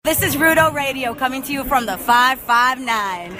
This is Rudo Radio coming to you from the 559.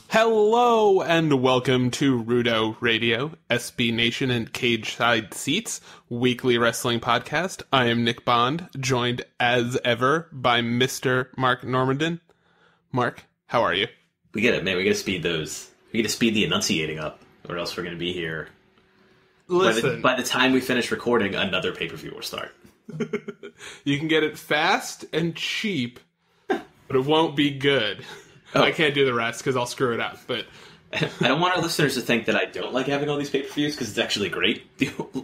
Hello and welcome to Rudo Radio, SB Nation and Cage Side Seats, weekly wrestling podcast. I am Nick Bond, joined as ever by Mr. Mark Normandin. Mark, how are you? We gotta speed those. We gotta speed the enunciating up, or else we're gonna be here. Listen. By the time we finish recording, another pay-per-view will start. You can get it fast and cheap, but it won't be good. Oh. I can't do the rest because I'll screw it up, but I don't want our listeners to think that I don't like having all these pay-per-views, because it's actually great.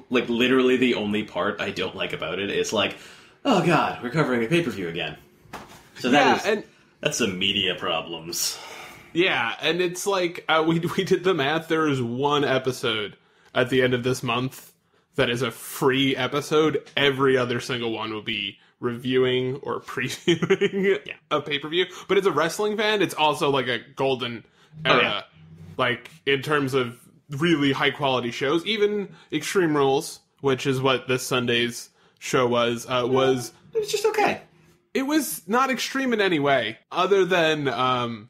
Like, literally the only part I don't like about it is like, oh god, we're covering a pay-per-view again. So that's some media problems. Yeah, and it's like, we did the math. There is one episode at the end of this month that is a free episode. Every other single one will be reviewing or previewing a pay-per-view. But as a wrestling fan, it's also like a golden era. Like, in terms of really high-quality shows. Even Extreme Rules, which is what this Sunday's show was. It was just okay. It was not extreme in any way, other than, I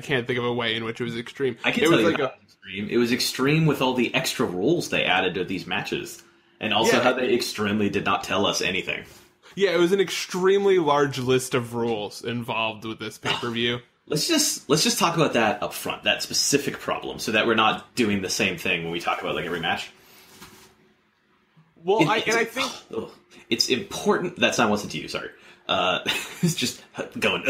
can't think of a way in which it was extreme. I can tell you how extreme. It was extreme with all the extra rules they added to these matches. And also how they extremely did not tell us anything. Yeah, it was an extremely large list of rules involved with this pay-per-view. Let's just talk about that up front, that specific problem, so that we're not doing the same thing when we talk about like every match. Well, I think it's important. That sound wasn't to you. Sorry. It's just going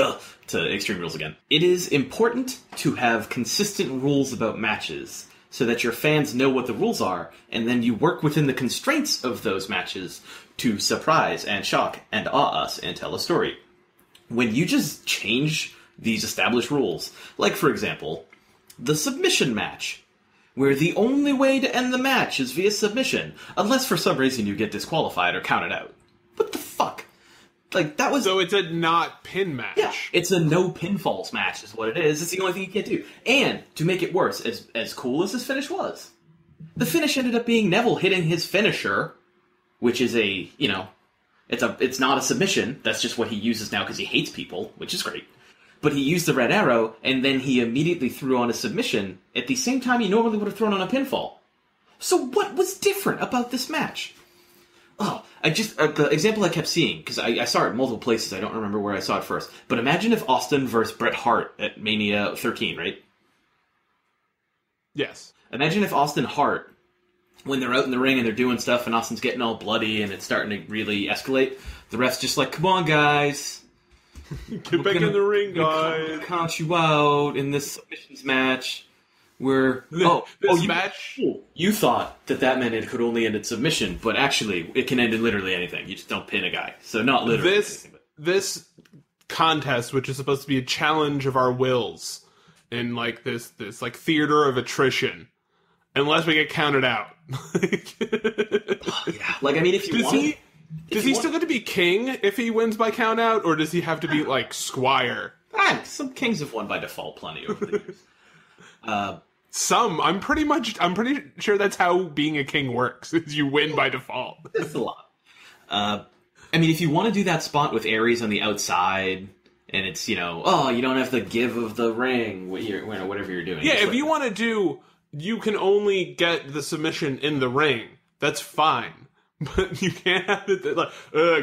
to Extreme Rules again. It is important to have consistent rules about matches, so that your fans know what the rules are, and then you work within the constraints of those matches to surprise and shock and awe us and tell a story. When you just change these established rules, like, for example, the submission match, where the only way to end the match is via submission, unless for some reason you get disqualified or counted out. What the fuck? Like, that was... So it's a not pin match. Yeah, it's a no pinfalls match is what it is. It's the only thing you can't do. And, to make it worse, as cool as this finish was, the finish ended up being Neville hitting his finisher, which is it's not a submission. That's just what he uses now because he hates people, which is great. But he used the red arrow, and then he immediately threw on a submission at the same time he normally would have thrown on a pinfall. So what was different about this match? Oh, the example I kept seeing, because I saw it in multiple places, I don't remember where I saw it first, but imagine if Austin versus Bret Hart at Mania 13, right? Yes. Imagine if Austin Hart, when they're out in the ring and they're doing stuff and Austin's getting all bloody and it's starting to really escalate, the ref's just like, come on, guys. Get back in the ring, guys. Count you out in this submissions match. You thought that meant it could only end in submission, but actually it can end in literally anything. You just don't pin a guy. So not literally anything. This contest, which is supposed to be a challenge of our wills in like this like theater of attrition, unless we get counted out. Like, I mean, if you want... Does he still get to be king if he wins by count out, or does he have to be like Squire? Some kings have won by default plenty over the years. I'm pretty sure that's how being a king works, is you win by default. That's a lot. I mean, if you want to do that spot with Aries on the outside, and it's, you don't have the give of the ring, whatever you're doing. Yeah, if you want to do, you can only get the submission in the ring. That's fine. But you can't have it like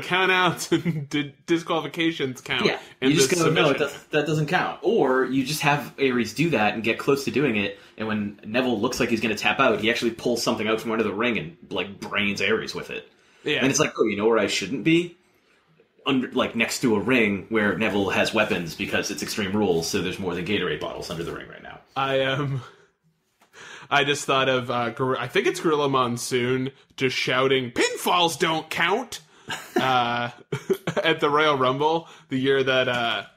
count outs and disqualifications count. Yeah, you just go, no, that doesn't count. Or you just have Aries do that and get close to doing it, and when Neville looks like he's going to tap out, he actually pulls something out from under the ring and like brains Aries with it. Yeah, and it's like, oh, you know where I shouldn't be? Next to a ring where Neville has weapons because it's Extreme Rules, so there's more than Gatorade bottles under the ring right now. I just thought of, I think it's Gorilla Monsoon just shouting, "Pinfalls don't count!" at the Royal Rumble, the year that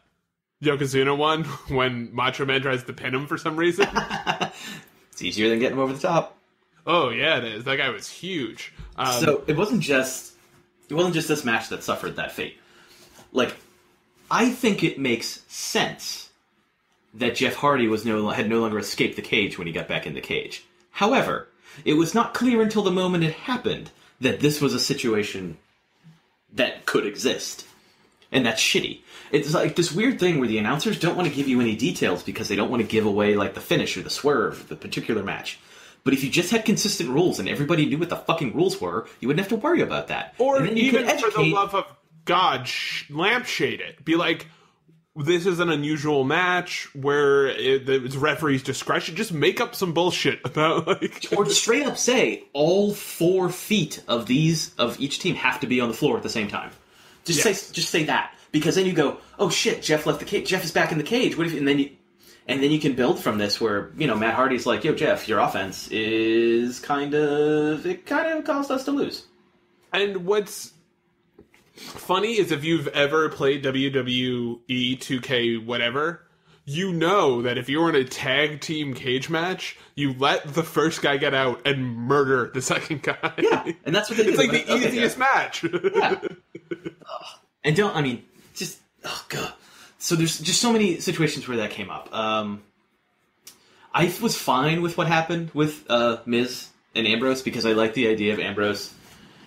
Yokozuna won, when Macho Man tries to pin him for some reason. It's easier than getting him over the top. Oh yeah, it is. That guy was huge. So it wasn't just this match that suffered that fate. Like, I think it makes sense that Jeff Hardy had no longer escaped the cage when he got back in the cage. However, it was not clear until the moment it happened that this was a situation that could exist. And that's shitty. It's like this weird thing where the announcers don't want to give you any details because they don't want to give away like the finish or the swerve of the particular match. But if you just had consistent rules and everybody knew what the fucking rules were, you wouldn't have to worry about that. Or even for the love of God, lampshade it. Be like, this is an unusual match where it's referee's discretion. Just make up some bullshit about like, or straight up say all 4 feet of each team have to be on the floor at the same time. Just say that, because then you go, oh shit, Jeff left the cage. Jeff is back in the cage. What if? And then you can build from this where Matt Hardy's like, yo Jeff, your offense is kind of caused us to lose. And what's funny is if you've ever played WWE 2K whatever, you know that if you're in a tag team cage match, you let the first guy get out and murder the second guy. Yeah, and that's what they do. It's like the easiest match. Yeah. And oh god. So there's just so many situations where that came up. I was fine with what happened with Miz and Ambrose because I like the idea of Ambrose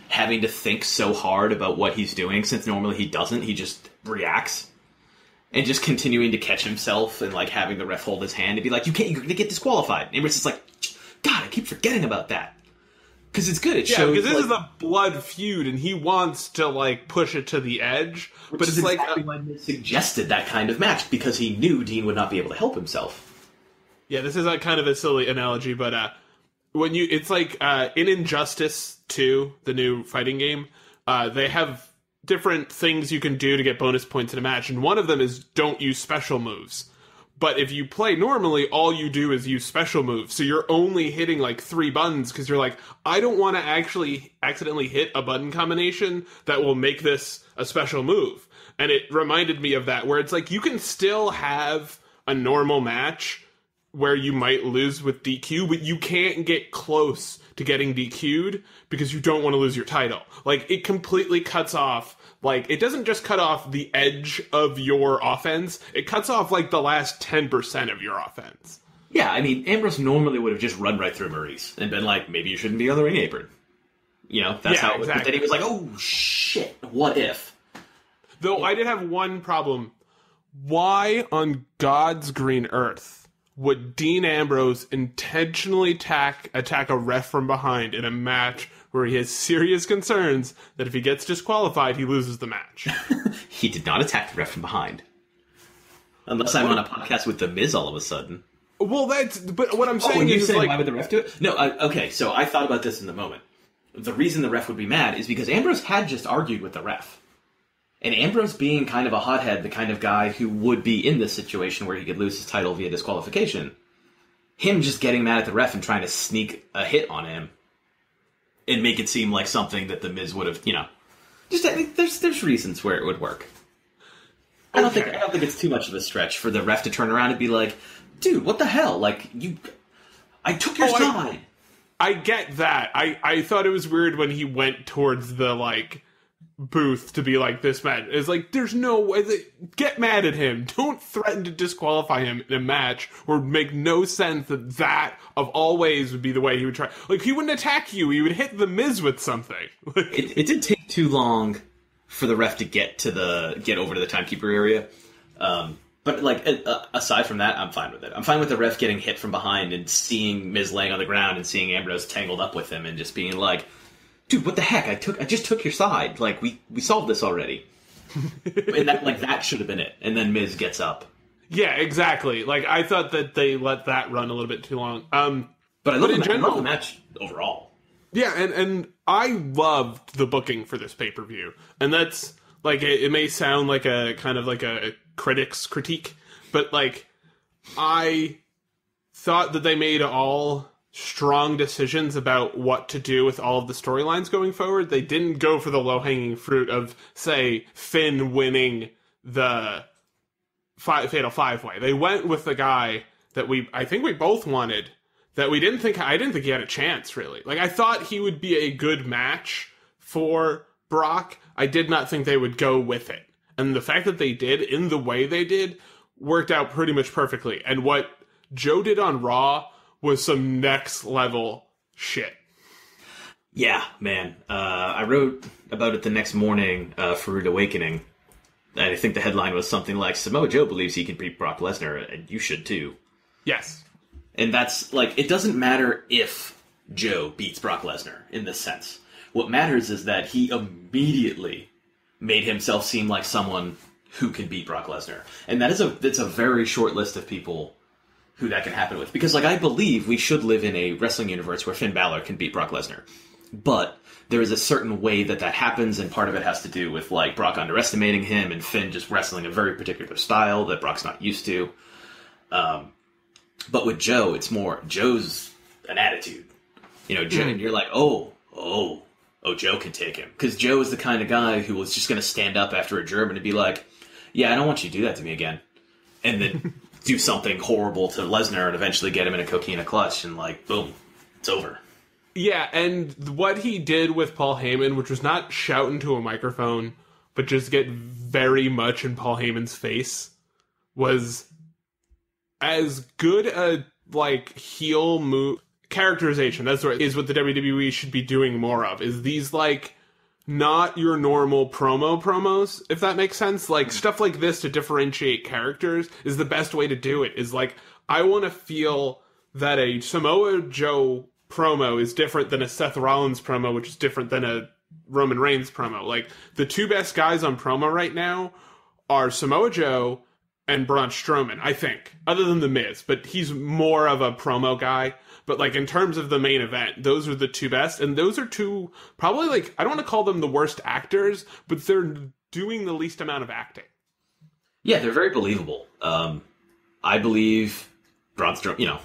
having to think so hard about what he's doing, since normally he doesn't. He just reacts. And just continuing to catch himself and like having the ref hold his hand and be like, you're going to get disqualified. And Ambrose is like, God, I keep forgetting about that. Because it's good. It shows, because this is a blood feud, and he wants to like push it to the edge. But it's exactly why Miz suggested that kind of match, because he knew Dean would not be able to help himself. Yeah, this is a kind of a silly analogy, but it's like in Injustice 2, the new fighting game, they have different things you can do to get bonus points in a match, and one of them is don't use special moves. But if you play normally, all you do is use special moves. So you're only hitting like 3 buttons because you're like, I don't want to actually accidentally hit a button combination that will make this a special move. And it reminded me of that, where it's like you can still have a normal match where you might lose with DQ, but you can't get close to getting DQ'd because you don't want to lose your title. Like, it completely cuts off. Like, it doesn't just cut off the edge of your offense, it cuts off, like, the last 10% of your offense. Yeah, I mean, Ambrose normally would have just run right through Maurice and been like, maybe you shouldn't be on the ring apron. That's how it was. Exactly. But then he was like, oh, shit, what if? Though I did have one problem. Why on God's green earth would Dean Ambrose intentionally attack a ref from behind in a match where he has serious concerns that if he gets disqualified, he loses the match? He did not attack the ref from behind. Unless I'm on a podcast with The Miz all of a sudden. Well, but what I'm saying is, like, why would the ref do it? No, okay, so I thought about this in the moment. The reason the ref would be mad is because Ambrose had just argued with the ref. And Ambrose being kind of a hothead, the kind of guy who would be in this situation where he could lose his title via disqualification, him just getting mad at the ref and trying to sneak a hit on him and make it seem like something that the Miz would have, just I think there's reasons where it would work. I don't think it's too much of a stretch for the ref to turn around and be like, dude, what the hell? Like, I took your side. I get that. I thought it was weird when he went towards the, like, booth to be like, this match. It's like, there's no way. Get mad at him. Don't threaten to disqualify him in a match or make no sense that of all ways would be the way he would try. Like, he wouldn't attack you. He would hit the Miz with something. It did take too long for the ref to get over to the timekeeper area. But, like, aside from that, I'm fine with it. I'm fine with the ref getting hit from behind and seeing Miz laying on the ground and seeing Ambrose tangled up with him and just being like, dude, what the heck? I just took your side. Like, we solved this already. And that should have been it. And then Miz gets up. Yeah, exactly. Like, I thought that they let that run a little bit too long. But I love the match overall. Yeah, and I loved the booking for this pay-per-view. And that's, like, it may sound like a kind of like a critic's critique, but, like, I thought that they made all strong decisions about what to do with all of the storylines going forward. They didn't go for the low-hanging fruit of, say, Finn winning the Fatal 5-Way. They went with the guy that I think we both wanted, that I didn't think he had a chance, really. Like, I thought he would be a good match for Brock. I did not think they would go with it. And the fact that they did, in the way they did, worked out pretty much perfectly. And what Joe did on Raw was some next level shit. Yeah, man. I wrote about it the next morning for Rude Awakening. And I think the headline was something like, Samoa Joe believes he can beat Brock Lesnar, and you should too. Yes. And that's, like, it doesn't matter if Joe beats Brock Lesnar in this sense. What matters is that he immediately made himself seem like someone who can beat Brock Lesnar. And it's a very short list of people who that can happen with. Because, like, I believe we should live in a wrestling universe where Finn Balor can beat Brock Lesnar. But there is a certain way that happens, and part of it has to do with, like, Brock underestimating him and Finn just wrestling a very particular style that Brock's not used to. But with Joe, it's more, Joe's an attitude. You know, Joe, and you're like, oh, Joe can take him. Because Joe is the kind of guy who was just going to stand up after a German and be like, yeah, I don't want you to do that to me again. And then do something horrible to Lesnar and eventually get him in a coquina clutch and, like, boom, it's over. Yeah, and what he did with Paul Heyman, which was not shout into a microphone, but just get very much in Paul Heyman's face, was as good a, like, heel move characterization. That's what is what the WWE should be doing more of, is these, like, not your normal promos, if that makes sense. Like, stuff like this to differentiate characters is the best way to do it. Is, like, I want to feel that a Samoa Joe promo is different than a Seth Rollins promo, which is different than a Roman Reigns promo. Like, the two best guys on promo right now are Samoa Joe and Braun Strowman, I think, other than The Miz, but he's more of a promo guy. But, like, in terms of the main event, those are the two best, and those are two, probably, like, I don't want to call them the worst actors, but they're doing the least amount of acting. Yeah, they're very believable. I believe Braun Strowman,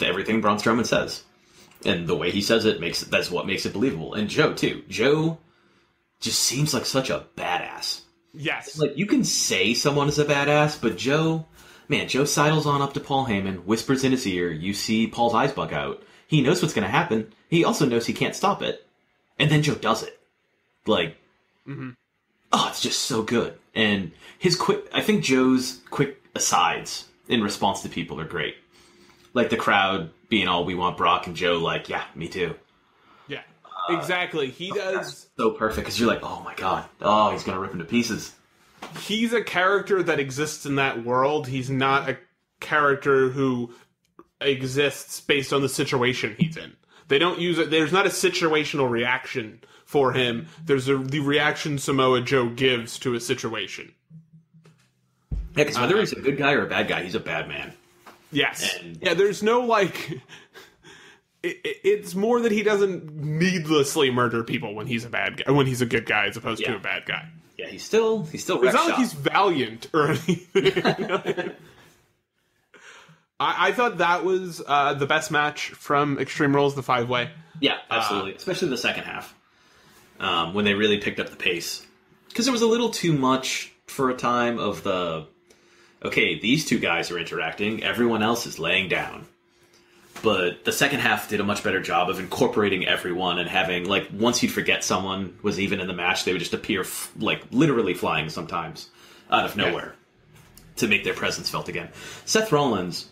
everything Braun Strowman says. And the way he says it, that's what makes it believable. And Joe, too. Joe just seems like such a badass. Yes. Like, you can say someone is a badass, but Joe sidles on up to Paul Heyman, whispers in his ear, you see Paul's eyes bug out. He knows what's going to happen. He also knows he can't stop it. And then Joe does it. Like, it's just so good. And I think Joe's quick asides in response to people are great. Like the crowd being all, we want Brock, and Joe like, yeah, me too. Yeah, exactly. He does. So perfect, because you're like, oh my god, oh, he's going to rip him to pieces. He's a character that exists in that world. He's not a character who exists based on the situation he's in. They don't use it. There's not a situational reaction for him. There's the reaction Samoa Joe gives to a situation. Yeah, because whether he's a good guy or a bad guy, he's a bad man. Yes. Yeah, there's no, like... It's more that he doesn't needlessly murder people when he's a bad guy, when he's a good guy as opposed to a bad guy. Yeah, he's still It's not like he's valiant or anything. I thought that was the best match from Extreme Rules, the 5-way. Yeah, absolutely. Especially the second half, when they really picked up the pace. Because there was a little too much for a time of okay, these two guys are interacting, everyone else is laying down. But the second half did a much better job of incorporating everyone and having, like, once you'd forget someone was even in the match, they would just appear, like, literally flying sometimes out of nowhere to make their presence felt again. Seth Rollins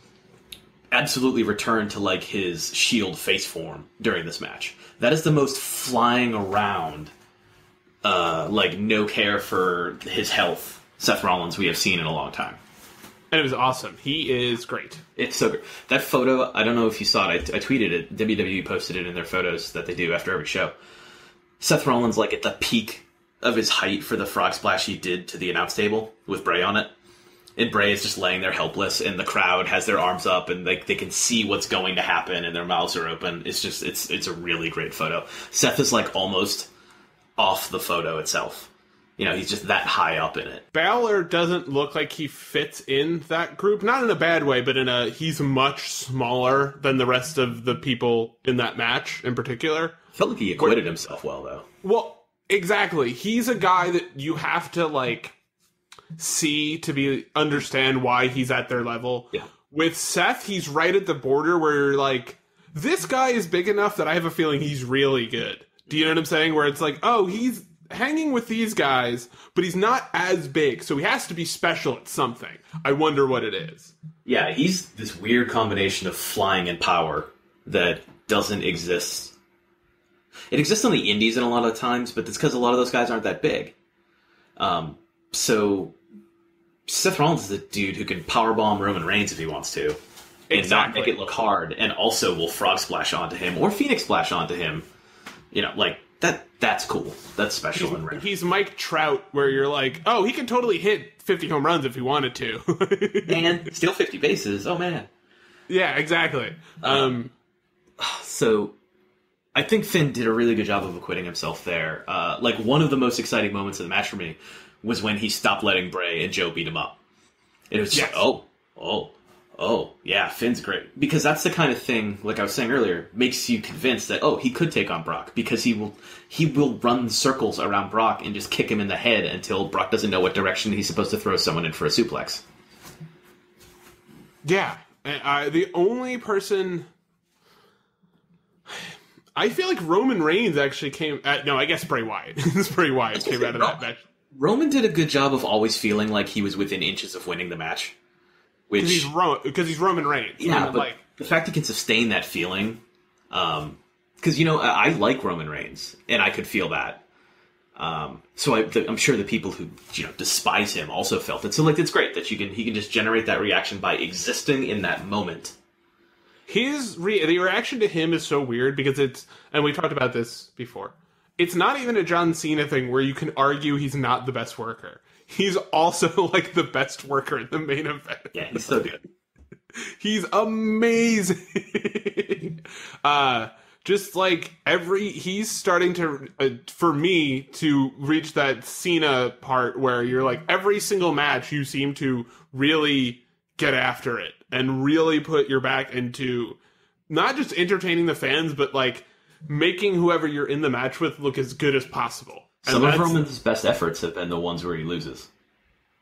absolutely returned to, like, his Shield face form during this match. That is the most flying around, like, no care for his health Seth Rollins we have seen in a long time. And it was awesome. He is great. It's so good. That photo, I don't know if you saw it. I tweeted it. WWE posted it in their photos that they do after every show. Seth Rollins, like, at the peak of his height for the frog splash he did to the announce table with Bray on it. And Bray is just laying there helpless, and the crowd has their arms up, and they can see what's going to happen, and their mouths are open. It's just, it's a really great photo. Seth is, like, almost off the photo itself. He's just that high up in it. Balor doesn't look like he fits in that group. Not in a bad way, but he's much smaller than the rest of the people in that match in particular. I felt like he acquitted himself well, though. Well, exactly. He's a guy that you have to, see to understand why he's at their level. Yeah. With Seth, he's right at the border where you're like, this guy is big enough that I have a feeling he's really good. Do you know what I'm saying? Where it's like, oh, he's hanging with these guys, but he's not as big, so he has to be special at something. I wonder what it is. Yeah, he's this weird combination of flying and power that doesn't exist. It exists on the indies in a lot of times, but it's because a lot of those guys aren't that big. So Seth Rollins is a dude who can powerbomb Roman Reigns if he wants to. And not make it look hard, and also will frog splash onto him, or Phoenix splash onto him. That's cool. That's special and rare. He's Mike Trout, where you're like, oh, he can totally hit 50 home runs if he wanted to. And steal 50 bases. Oh, man. Yeah, exactly. So, I think Finn did a really good job of acquitting himself there. One of the most exciting moments of the match for me was when he stopped letting Bray and Joe beat him up. It was just oh, yeah, Finn's great. Because that's the kind of thing, like I was saying earlier, makes you convinced that, he could take on Brock. Because he will run circles around Brock and just kick him in the head until Brock doesn't know what direction he's supposed to throw someone in for a suplex. Yeah. The only person... I feel like Roman Reigns actually came... no, I guess Bray Wyatt. Bray Wyatt came out of that match. Roman did a good job of always feeling like he was within inches of winning the match. Because he's Roman Reigns. Yeah, but the fact he can sustain that feeling, because I like Roman Reigns, and I could feel that. So I'm sure the people who despise him also felt it. So it's great that he can just generate that reaction by existing in that moment. The reaction to him is so weird because and we talked about this before. It's not even a John Cena thing where you can argue he's not the best worker. He's also the best worker in the main event. Yeah, he's so good. He's amazing. He's starting to, for me, to reach that Cena part where you're like, every single match you seem to really get after it and really put your back into not just entertaining the fans, but making whoever you're in the match with look as good as possible. Some of Roman's best efforts have been the ones where he loses.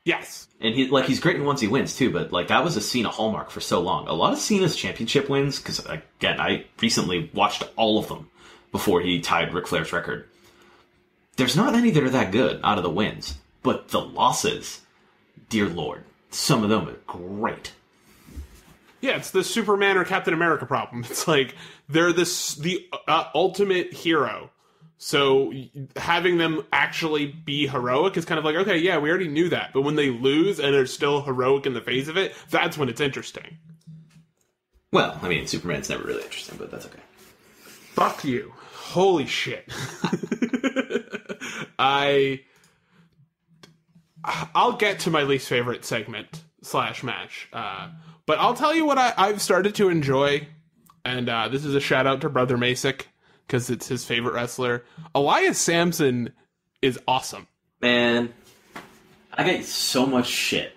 Yes. And he's great in the ones he wins, too, but that was a Cena hallmark for so long. A lot of Cena's championship wins, because, again, I recently watched all of them before he tied Ric Flair's record. There's not any that are that good out of the wins, but the losses, dear Lord, some of them are great. Yeah, it's the Superman or Captain America problem. It's they're the ultimate hero. So having them actually be heroic is kind of okay, yeah, we already knew that. But when they lose and are still heroic in the face of it, that's when it's interesting. Well, I mean, Superman's never really interesting, but that's okay. Fuck you. Holy shit. I'll get to my least favorite segment / match. But I'll tell you what I've started to enjoy. And this is a shout out to Brother Masick, because it's his favorite wrestler. Elias Samson is awesome. Man, I got so much shit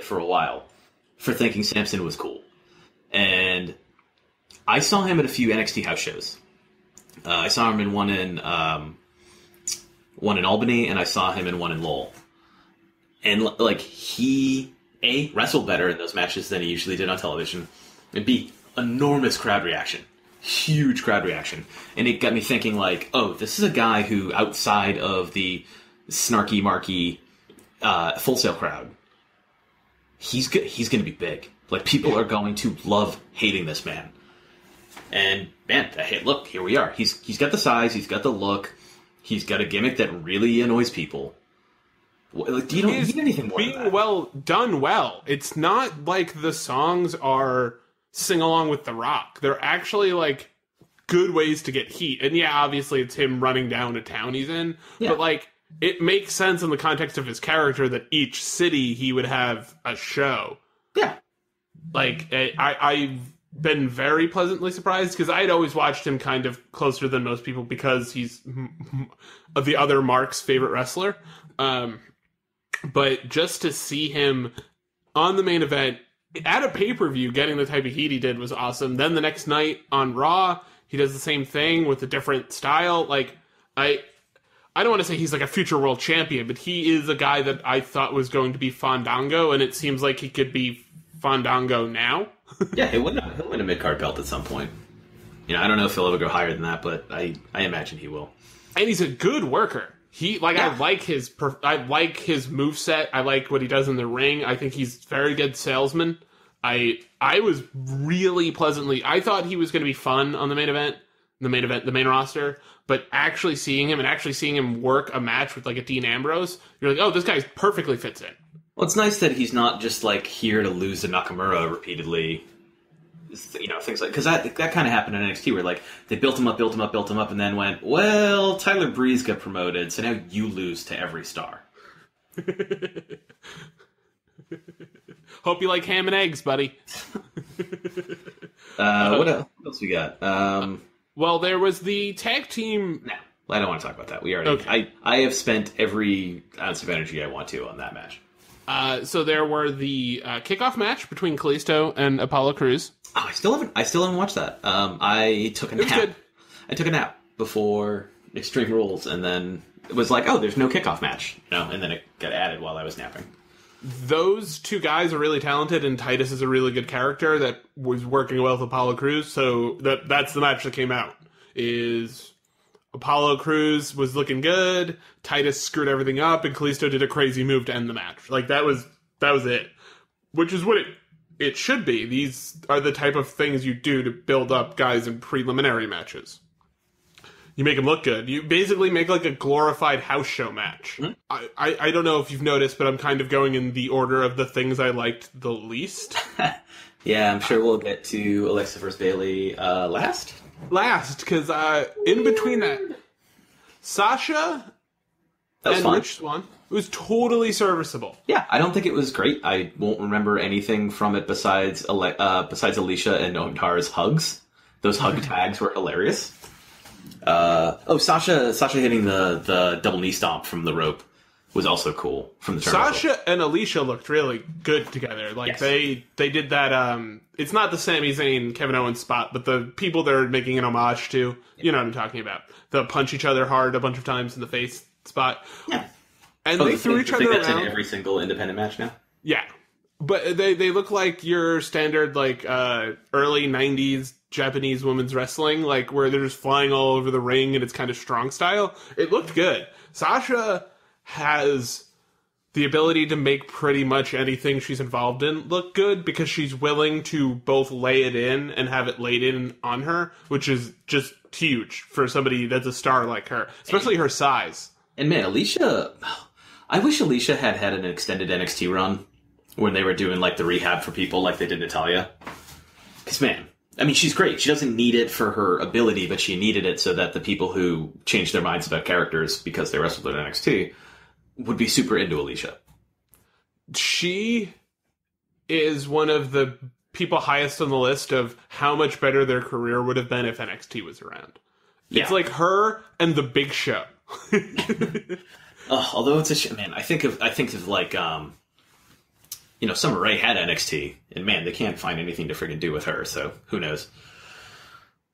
for a while for thinking Samson was cool. And I saw him at a few NXT house shows. I saw him in one in Albany, and I saw him in one in Lowell. And he wrestled better in those matches than he usually did on television, and B, enormous crowd reaction. Huge crowd reaction. And it got me thinking this is a guy who, outside of the snarky marky Full Sail crowd, he's going to be big. People are going to love hating this man. And man, hey, look, here we are. He's got the size, he's got the look, he's got a gimmick that really annoys people. You don't need anything more than that. Done well. It's not like the songs are sing along with The Rock. They're actually good ways to get heat. And yeah, obviously it's him running down a town he's in. Yeah. But it makes sense in the context of his character that each city he would have a show. Yeah. I been very pleasantly surprised, because I had always watched him kind of closer than most people because he's the other Mark's favorite wrestler. But just to see him on the main event at a pay-per-view getting the type of heat he did was awesome. Then the next night on Raw, he does the same thing with a different style. Like, I don't want to say he's like a future world champion, but he is a guy that I thought was going to be Fandango, and it seems like he could be Fandango now. Yeah, he'll win a mid-card belt at some point. You know, I don't know if he'll ever go higher than that, but I imagine he will. And he's a good worker. I like his moveset. I like what he does in the ring. I think he's a very good salesman. I was really pleasantly. I thought he was going to be fun on the main roster. But actually seeing him work a match with like a Dean Ambrose, you're like, oh, this guy perfectly fits in. Well, it's nice that he's not just like here to lose to Nakamura repeatedly. You know, things like, because that kind of happened in NXT where like they built him up, and then went, well, Tyler Breeze got promoted, so now you lose to every star. Hope you like ham and eggs, buddy. What else we got? Well, there was the tag team. No, I don't want to talk about that. We already. Okay. I have spent every ounce of energy I want to on that match. So there were the kickoff match between Kalisto and Apollo Crews. Oh, I still haven't watched that. I took a nap. It was good. I took a nap before Extreme Rules, and then it was like, oh, there's no kickoff match. No, and then it got added while I was napping. Those two guys are really talented, and Titus is a really good character that was working well with Apollo Crews. So that's the match that came out. Is Apollo Crews was looking good, Titus screwed everything up, and Kalisto did a crazy move to end the match. Like that was it, which is what it should be. These are the type of things you do to build up guys in preliminary matches. You make them look good. You basically make like a glorified house show match. Mm-hmm. I don't know if you've noticed, but I'm kind of going in the order of the things I liked the least. Yeah, I'm sure we'll get to Alexa vs. Bayley last. Because in between that, Sasha and Rich Swann, it was totally serviceable. Yeah, I don't think it was great. I won't remember anything from it besides Alicia and Noam hugs. Those hug tags were hilarious. Sasha hitting the double knee stomp from the rope was also cool from the tournament. Sasha and Alicia looked really good together. Like, yes. They did that, it's not the Sami Zayn, Kevin Owens spot, but the people they're making an homage to, you know what I'm talking about. They'll punch each other hard a bunch of times in the face spot. Yeah. And they threw each other that's around. In every single independent match now? Yeah. But they look like your standard, like, early 90s Japanese women's wrestling, like, where they're just flying all over the ring and it's kind of strong style. It looked good. Sasha has the ability to make pretty much anything she's involved in look good because she's willing to both lay it in and have it laid in on her, which is just huge for somebody that's a star like her, especially her size. And man, I wish Alicia had an extended NXT run when they were doing like the rehab for people like they did Natalya. Because man, I mean, she's great. She doesn't need it for her ability, but she needed it so that the people who changed their minds about characters because they wrestled in NXT would be super into Alicia. She is one of the people highest on the list of how much better their career would have been if NXT was around. Yeah. It's like her and the Big Show. Although it's a shit, man. I think of like Summer Rae had NXT, and man, they can't find anything to friggin' do with her. So who knows?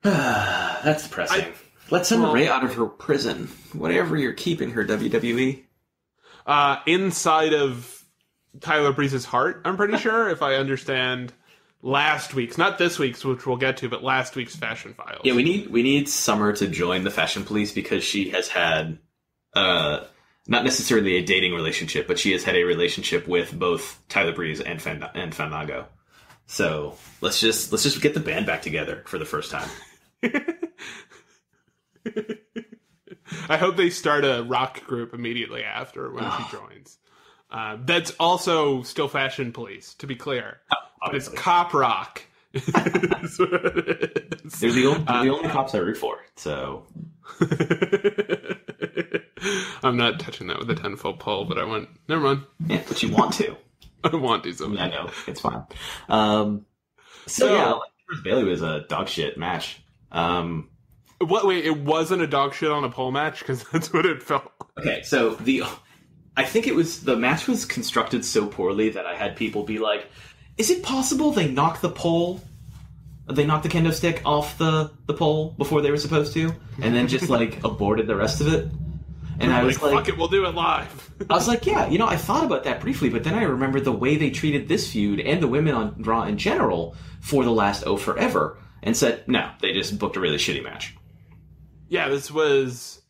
That's depressing. Let Summer Rae out of her prison. Whatever you're keeping her, WWE. Inside of Tyler Breeze's heart, I'm pretty sure, if I understand last week's, not this week's, which we'll get to, but last week's Fashion Files. Yeah, we need Summer to join the Fashion Police because she has had, not necessarily a dating relationship, but she has had a relationship with both Tyler Breeze and Fandango. So let's just get the band back together for the first time. I hope they start a rock group immediately after when she joins. That's also still Fashion Police, to be clear. But it's cop rock. They're the only cops I root for, so... I'm not touching that with a 10-foot pole, but I want... Never mind. Yeah, but you want to. I want to someday. I know, it's fine. So Bailey was a dog shit match. What? Wait, it wasn't a dog shit on a pole match? Because that's what it felt. Okay, so I think the match was constructed so poorly that I had people be like, "Is it possible they knocked the kendo stick off the pole before they were supposed to, and then just like aborted the rest of it?" And I was like, "Fuck it, we'll do it live." I was like, "Yeah, I thought about that briefly, but then I remembered the way they treated this feud and the women on Raw in general for the last forever, and said, no, they just booked a really shitty match." Yeah, this was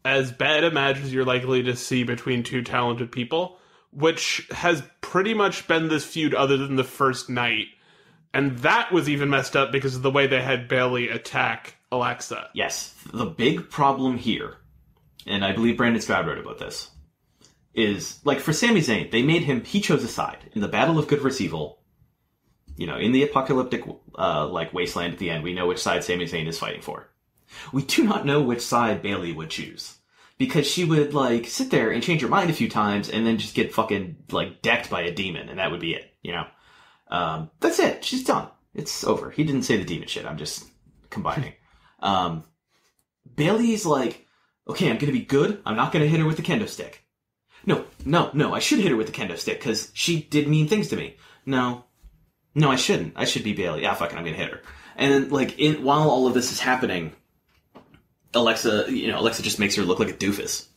as bad a match as you're likely to see between two talented people, which has pretty much been this feud other than the first night. And that was even messed up because of the way they had Bayley attack Alexa. Yes, the big problem here, and I believe Brandon Stroud wrote about this, is, like, for Sami Zayn, he chose a side. In the Battle of Good vs. Evil, in the apocalyptic, wasteland at the end, we know which side Sami Zayn is fighting for. We do not know which side Bayley would choose. Because she would, sit there and change her mind a few times and then just get fucking, decked by a demon, and that would be it, That's it. She's done. It's over. He didn't say the demon shit. I'm just combining. Bayley's like, okay, I'm gonna be good. I'm not gonna hit her with the kendo stick. No, I should hit her with the kendo stick, because she did mean things to me. No, I shouldn't. I should be Bayley. Yeah, fuck it, I'm gonna hit her. And then, while all of this is happening, Alexa just makes her look like a doofus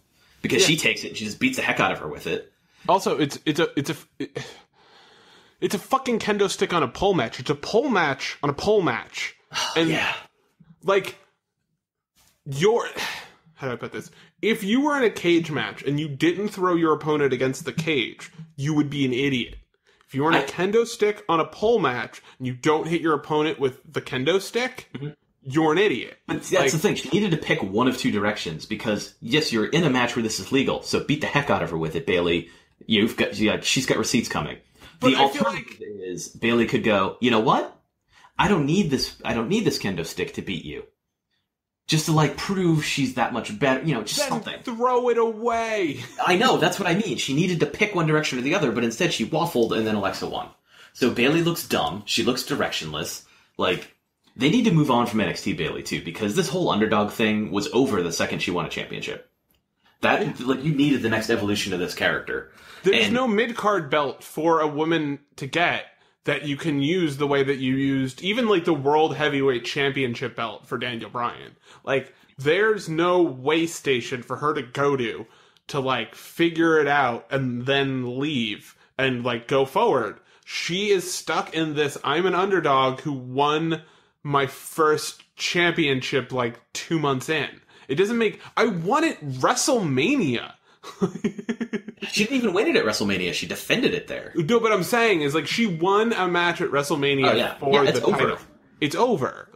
because she takes it and she just beats the heck out of her with it. Also, it's a fucking kendo stick on a pole match. It's a pole match on a pole match. And yeah. How do I put this? If you were in a cage match and you didn't throw your opponent against the cage, you would be an idiot. If you were in a kendo stick on a pole match and you don't hit your opponent with the kendo stick, you're an idiot. But that's the thing. She needed to pick one of two directions because, yes, you're in a match where this is legal, so beat the heck out of her with it, Bayley. She's got receipts coming. But the alternative is Bayley could go, you know what? I don't need this kendo stick to beat you. Just to, prove she's that much better, just then something. Throw it away. I know, that's what I mean. She needed to pick one direction or the other, but instead she waffled and then Alexa won. So Bayley looks dumb. She looks directionless. They need to move on from NXT Bayley, too, because this whole underdog thing was over the second she won a championship. You needed the next evolution of this character. There's no mid-card belt for a woman to get that you can use the way that you used even, the World Heavyweight Championship belt for Daniel Bryan. There's no way station for her to go to figure it out and then leave and, go forward. She is stuck in this, I'm an underdog who won my first championship 2 months in. It doesn't make... I won it WrestleMania. She didn't even win it at WrestleMania. She defended it there. No, but I'm saying is she won a match at WrestleMania for the title. Over. It's over.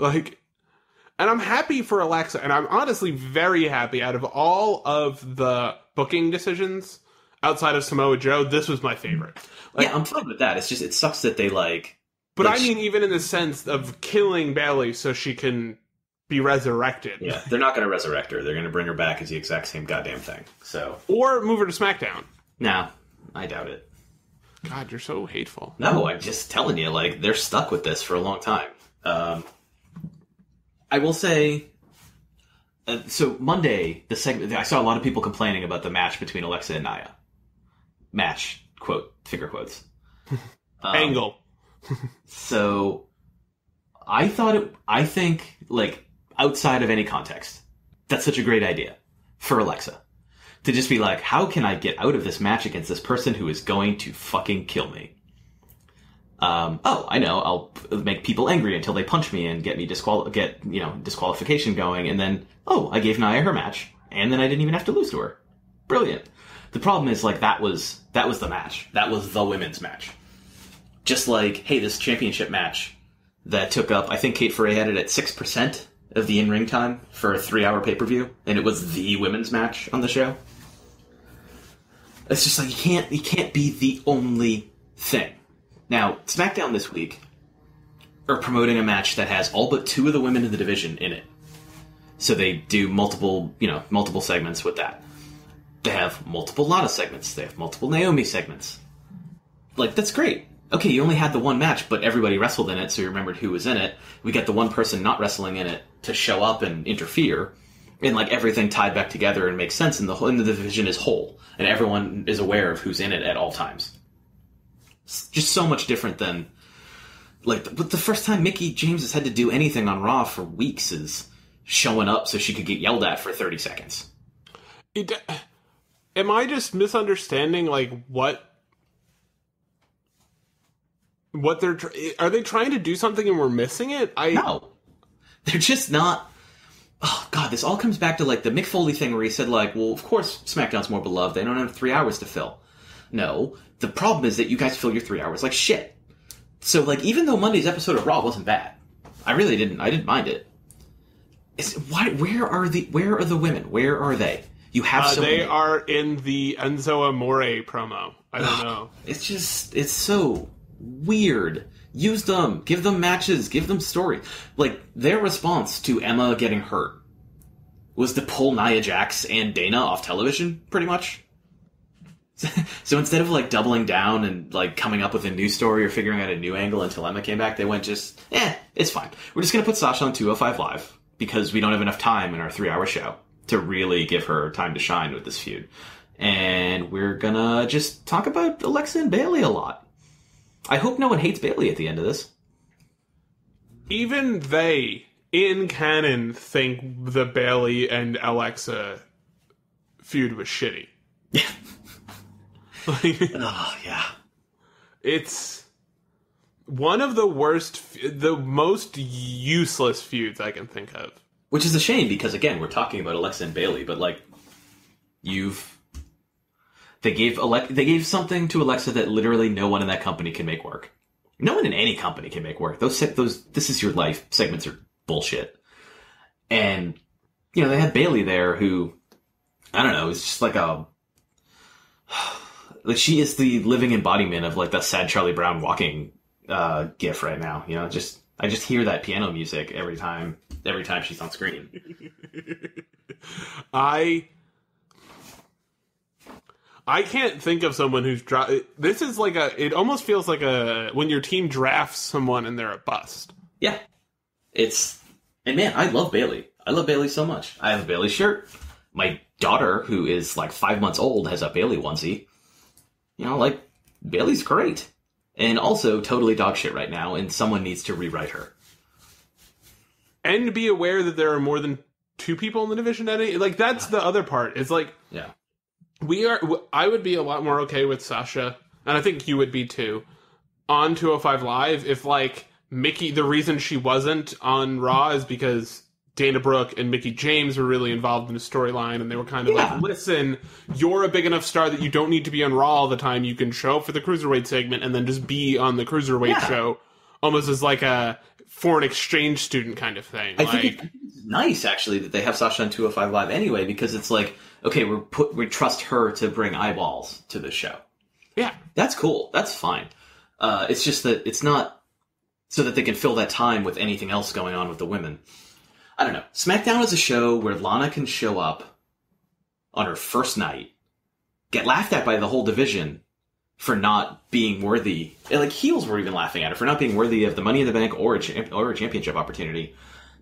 And I'm happy for Alexa, and I'm honestly very happy. Out of all of the booking decisions outside of Samoa Joe, this was my favorite. I'm fine with that. It's just it sucks that they But I mean, even in the sense of killing Bayley so she can be resurrected. Yeah, they're not going to resurrect her. They're going to bring her back as the exact same goddamn thing. So, or move her to SmackDown. No, I doubt it. God, you're so hateful. No, I'm just telling you, they're stuck with this for a long time. I will say, so Monday, the segment, I saw a lot of people complaining about the match between Alexa and Nia. Match, quote, figure quotes. Angle. So, I think, outside of any context, that's such a great idea for Alexa. To just be how can I get out of this match against this person who is going to fucking kill me? I know, I'll make people angry until they punch me and get me disqualification going, and then, I gave Nia her match, and then I didn't even have to lose to her. Brilliant. The problem is, that was the match. That was the women's match. Just hey, this championship match that took up, I think Kate Ferrer had it at 6% of the in-ring time for a 3-hour pay-per-view, and it was the women's match on the show. It's just you can't be the only thing. Now, SmackDown this week are promoting a match that has all but 2 of the women in the division in it. So they do multiple segments with that. They have multiple Lana segments. They have multiple Naomi segments. That's great. okay, you only had the one match, but everybody wrestled in it, so you remembered who was in it. We get the one person not wrestling in it to show up and interfere, and like everything tied back together and makes sense, and the division is whole, and everyone is aware of who's in it at all times. It's just so much different than like the first time Mickie James has had to do anything on Raw for weeks is showing up so she could get yelled at for 30 seconds. Am I just misunderstanding like what are they trying to do something and we're missing it? No, they're just not. Oh god, this all comes back to like the Mick Foley thing where he said like, well, of course SmackDown's more beloved. They don't have 3 hours to fill. No, the problem is that you guys fill your 3 hours like shit. So like, even though Monday's episode of Raw wasn't bad, I didn't mind it. Where are the women? Where are they? You have so they many. are in the Enzo Amore promo. I don't know. It's so weird. Use them. Give them matches. Give them story. Like, their response to Emma getting hurt was to pull Nia Jax and Dana off television, pretty much. So instead of, like, doubling down and, like, coming up with a new story or figuring out a new angle until Emma came back, they went it's fine. We're just going to put Sasha on 205 Live because we don't have enough time in our 3-hour show to really give her time to shine with this feud. And we're going to just talk about Alexa and Bayley a lot. I hope no one hates Bayley at the end of this. Even they, in canon, think the Bayley and Alexa feud was shitty. Yeah. Yeah. It's one of the the most useless feuds I can think of. Which is a shame because, again, we're talking about Alexa and Bayley, but, like, They gave something to Alexa that literally no one in that company can make work. No one in any company can make work. Those "This Is Your Life" segments are bullshit. And they had Bayley there, who I don't know, is just like like she is the living embodiment of like the sad Charlie Brown walking gif right now. I just hear that piano music every time she's on screen. I can't think of someone who's this is like it almost feels like when your team drafts someone and they're a bust. Yeah. And man, I love Bayley. I love Bayley so much. I have a Bayley shirt. My daughter, who is like 5 months old, has a Bayley onesie. Like, Bayley's great. And also totally dog shit right now, and someone needs to rewrite her. And be aware that there are more than 2 people in the division at it. Like, that's the other part. It's like, yeah. I would be a lot more okay with Sasha, and I think you would be too, on 205 Live if, like, Mickie, the reason she wasn't on Raw is because Dana Brooke and Mickie James were really involved in the storyline, and they were kind of like, listen, you're a big enough star that you don't need to be on Raw all the time. You can show up for the Cruiserweight segment and then just be on the Cruiserweight show, almost as like a foreign exchange student kind of thing. I think it's nice, actually, that they have Sasha on 205 Live anyway, because it's like, okay, we trust her to bring eyeballs to this show. Yeah. That's cool. That's fine. It's just that it's not so that they can fill that time with anything else going on with the women. I don't know. SmackDown is a show where Lana can show up on her first night, get laughed at by the whole division for not being worthy. And, like, heels were even laughing at her for not being worthy of the Money in the Bank or a championship opportunity.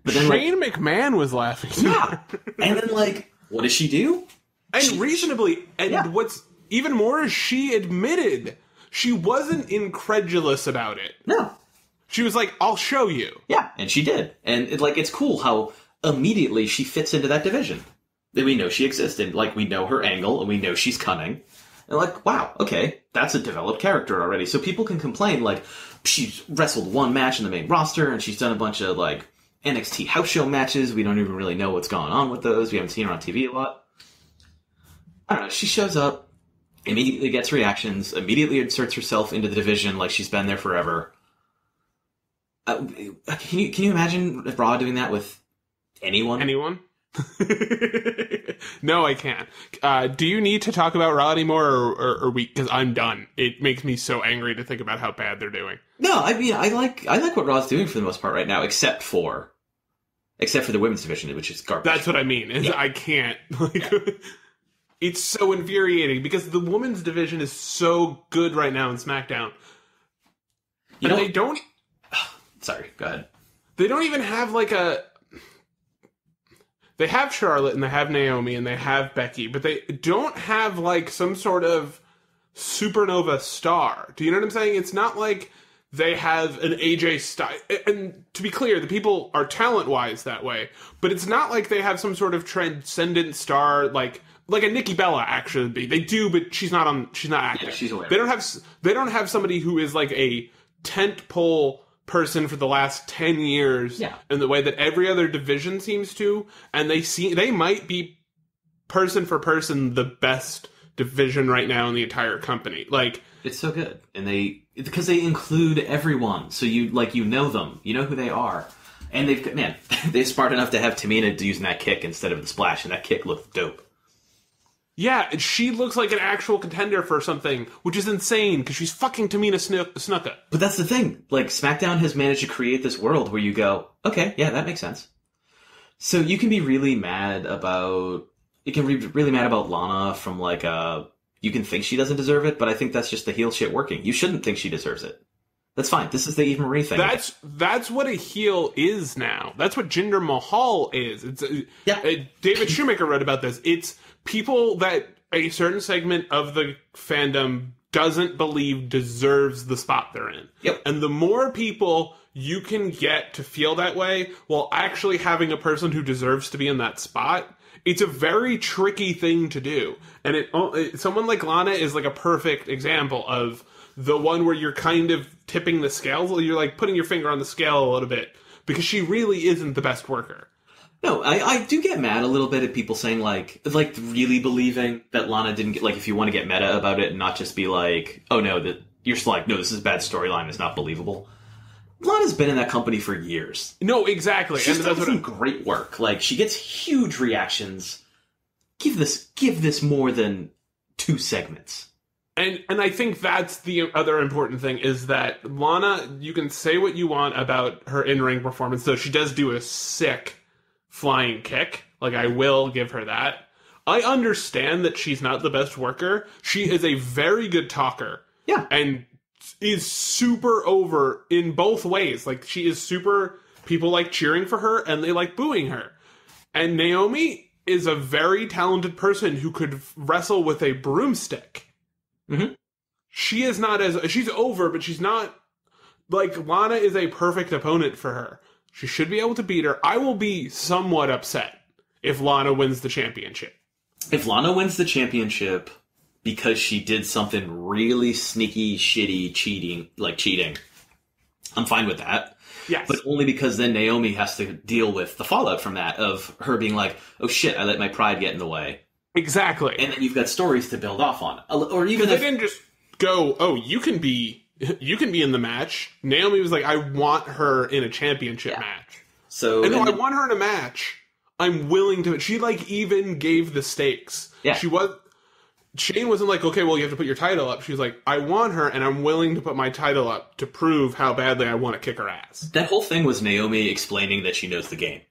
But then Shane McMahon was laughing. Yeah. And then, like, what does she do? And reasonably, and what's even more is she admitted she wasn't incredulous about it. No. She was like, I'll show you. Yeah, and she did. And it's cool how immediately she fits into that division. That we know she exists, and like we know her angle, and we know she's cunning. And like, wow, okay, that's a developed character already. So people can complain, like, she's wrestled one match in the main roster, and she's done a bunch of, like, NXT house show matches. We don't even really know what's going on with those. We haven't seen her on TV a lot. I don't know, she shows up, immediately gets reactions, immediately inserts herself into the division like she's been there forever. Can you imagine Raw doing that with anyone? Anyone? No, I can't. Do you need to talk about Raw anymore, or we? Because I'm done. It makes me so angry to think about how bad they're doing. No, I mean I like what Raw's doing for the most part right now, except for the women's division, which is garbage. That's what I mean. Is I can't. It's so infuriating because the women's division is so good right now in SmackDown. They don't... Sorry, go ahead. They don't even have, like, a... They have Charlotte, and they have Naomi, and they have Becky, but they don't have, like, some sort of supernova star. Do you know what I'm saying? It's not like they have an AJ Styles. And to be clear, the people are talent-wise that way, but it's not like they have some sort of transcendent star, like a Nikki Bella actually would be. They do, but she's not active. Yeah, she's aware. They don't have somebody who is like a tentpole person for the last 10 years in the way that every other division seems to, and they might be person for person the best division right now in the entire company. Like, it's so good, and because they include everyone, so you know them, you know who they are, and they're smart enough to have Tamina using that kick instead of the splash, and that kick looked dope. Yeah, she looks like an actual contender for something, which is insane, because she's fucking Tamina Snuka. But that's the thing. Like, SmackDown has managed to create this world where you go, okay, yeah, that makes sense. So you can be really mad about... You can be really mad about Lana from, like, you can think she doesn't deserve it, but I think that's just the heel shit working. You shouldn't think she deserves it. That's fine. This is the Eva Marie thing. That's what a heel is now. That's what Jinder Mahal is. It's David Shoemaker wrote about this. It's people that a certain segment of the fandom doesn't believe deserves the spot they're in. Yep. And the more people you can get to feel that way while actually having a person who deserves to be in that spot, it's a very tricky thing to do. And someone like Lana is like a perfect example of the one where you're kind of tipping the scales. You're like putting your finger on the scale a little bit because she really isn't the best worker. No, I do get mad a little bit at people saying, like really believing that Lana didn't get, like, if you want to get meta about it and not just be like, oh no, that you're just like, no, this is a bad storyline, it's not believable. Lana's been in that company for years. No, exactly. She's done some great work. Like, she gets huge reactions. Give this more than 2 segments. And I think that's the other important thing, is that Lana, you can say what you want about her in-ring performance, though she does do a sick flying kick. Like, I will give her that. I understand that she's not the best worker. She is a very good talker. Yeah. And is super over in both ways. Like, she is super... People like cheering for her, and they like booing her. And Naomi is a very talented person who could wrestle with a broomstick. Mm-hmm. She is not as... She's over, but she's not... Like, Lana is a perfect opponent for her. She should be able to beat her. I will be somewhat upset if Lana wins the championship. If Lana wins the championship because she did something really sneaky, shitty, cheating, I'm fine with that. Yes. But only because then Naomi has to deal with the fallout from that, of her being like, oh shit, I let my pride get in the way. Exactly. And then you've got stories to build off on. Or even if... They didn't just go, oh, you can be in the match. Naomi was like, I want her in a championship match. So, and no, I want her in a match. I'm willing to... She, like, even gave the stakes. Yeah. Shane wasn't like, okay, well, you have to put your title up. She was like, I want her, and I'm willing to put my title up to prove how badly I want to kick her ass. That whole thing was Naomi explaining that she knows the game.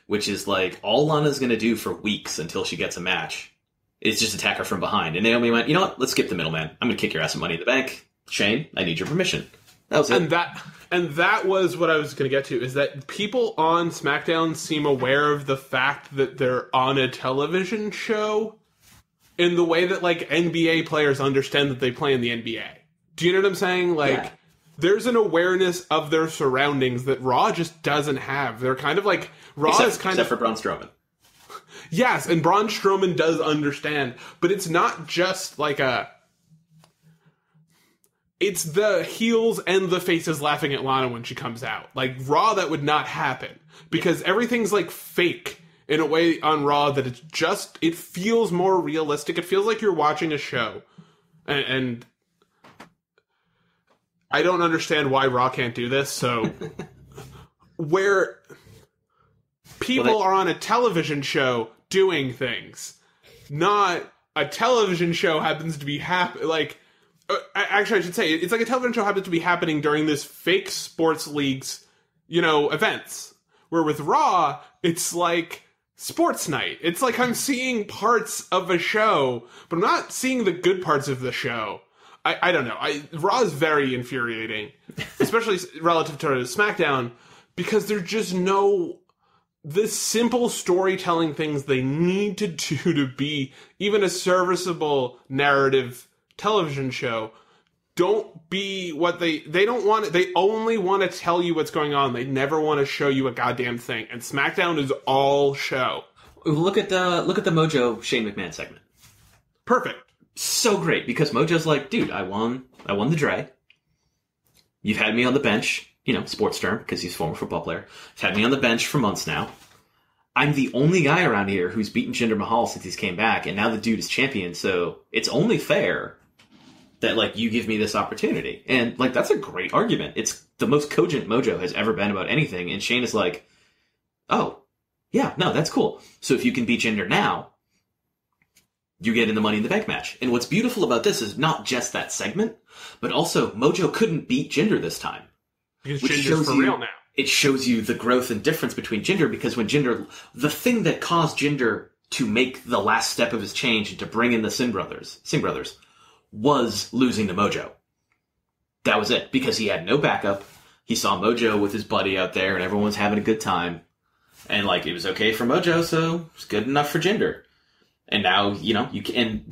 Which is, like, all Lana's going to do for weeks until she gets a match is just attack her from behind. And Naomi went, you know what? Let's skip the middleman. I'm going to kick your ass at Money in the Bank. Shane, I need your permission. That was it. And that was what I was going to get to, is that people on SmackDown seem aware of the fact that they're on a television show in the way that, like, NBA players understand that they play in the NBA. Do you know what I'm saying? Like, there's an awareness of their surroundings that Raw just doesn't have. They're kind of like... Except for Braun Strowman. Yes, and Braun Strowman does understand. But it's not just like a... It's the heels and the faces laughing at Lana when she comes out. Like, Raw, that would not happen. Because everything's, like, fake in a way on Raw that it's just... It feels more realistic. It feels like you're watching a show. And I don't understand why Raw can't do this, so... where people are on a television show doing things, not a television show happens to be actually, I should say, it's like a television show happens to be happening during this fake sports league's, events. Where with Raw, it's like sports night. It's like I'm seeing parts of a show, but I'm not seeing the good parts of the show. I don't know. Raw is very infuriating. especially relative to SmackDown, because there's just no this simple storytelling things they need to do to be even a serviceable narrative television show. Don't be what they don't want it. They only want to tell you what's going on. They never want to show you a goddamn thing. And SmackDown is all show. Look at the Mojo Shane McMahon segment. Perfect. So great, because Mojo's like, dude, I won the Dre. You've had me on the bench, sports term, because he's a former football player. You've had me on the bench for months now. I'm the only guy around here who's beaten Jinder Mahal since he's came back, and now the dude is champion, so it's only fair that, you give me this opportunity. And, that's a great argument. It's the most cogent Mojo has ever been about anything, and Shane is like, oh, yeah, no, that's cool. So if you can beat Jinder now, you get in the Money in the Bank match. And what's beautiful about this is not just that segment, but also Mojo couldn't beat Jinder this time. Because Jinder's for real now. It shows you the growth and difference between Jinder, because when Jinder, the thing that caused Jinder to make the last step of his change and to bring in the Singh brothers, was losing to Mojo. That was it, because he had no backup. He saw Mojo with his buddy out there, and everyone was having a good time. And, it was okay for Mojo, so it's good enough for Jinder. And now, you can,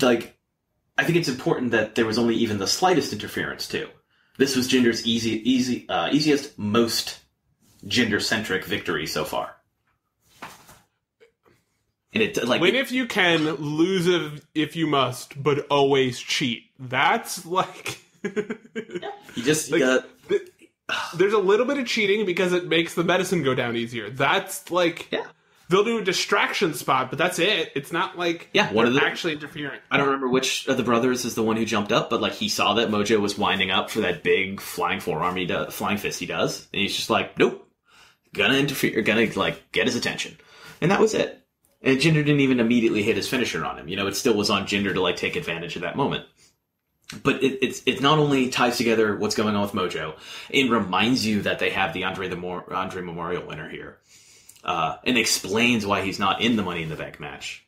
I think it's important that there was only even the slightest interference, too. This was Jinder's easiest, most Jinder-centric victory so far. And win if you can, lose if you must, but always cheat. That's you just there's a little bit of cheating because it makes the medicine go down easier. That's they'll do a distraction spot, but that's it. It's not one of them actually interfering. I don't remember which of the brothers is the one who jumped up, but he saw that Mojo was winding up for that big flying forearm flying fist he does, and he's just like, nope, gonna interfere, gonna get his attention, and that was it. And Jinder didn't even immediately hit his finisher on him. It still was on Jinder to take advantage of that moment. But it not only ties together what's going on with Mojo, it reminds you that they have the Andre Memorial winner here. And explains why he's not in the Money in the Bank match.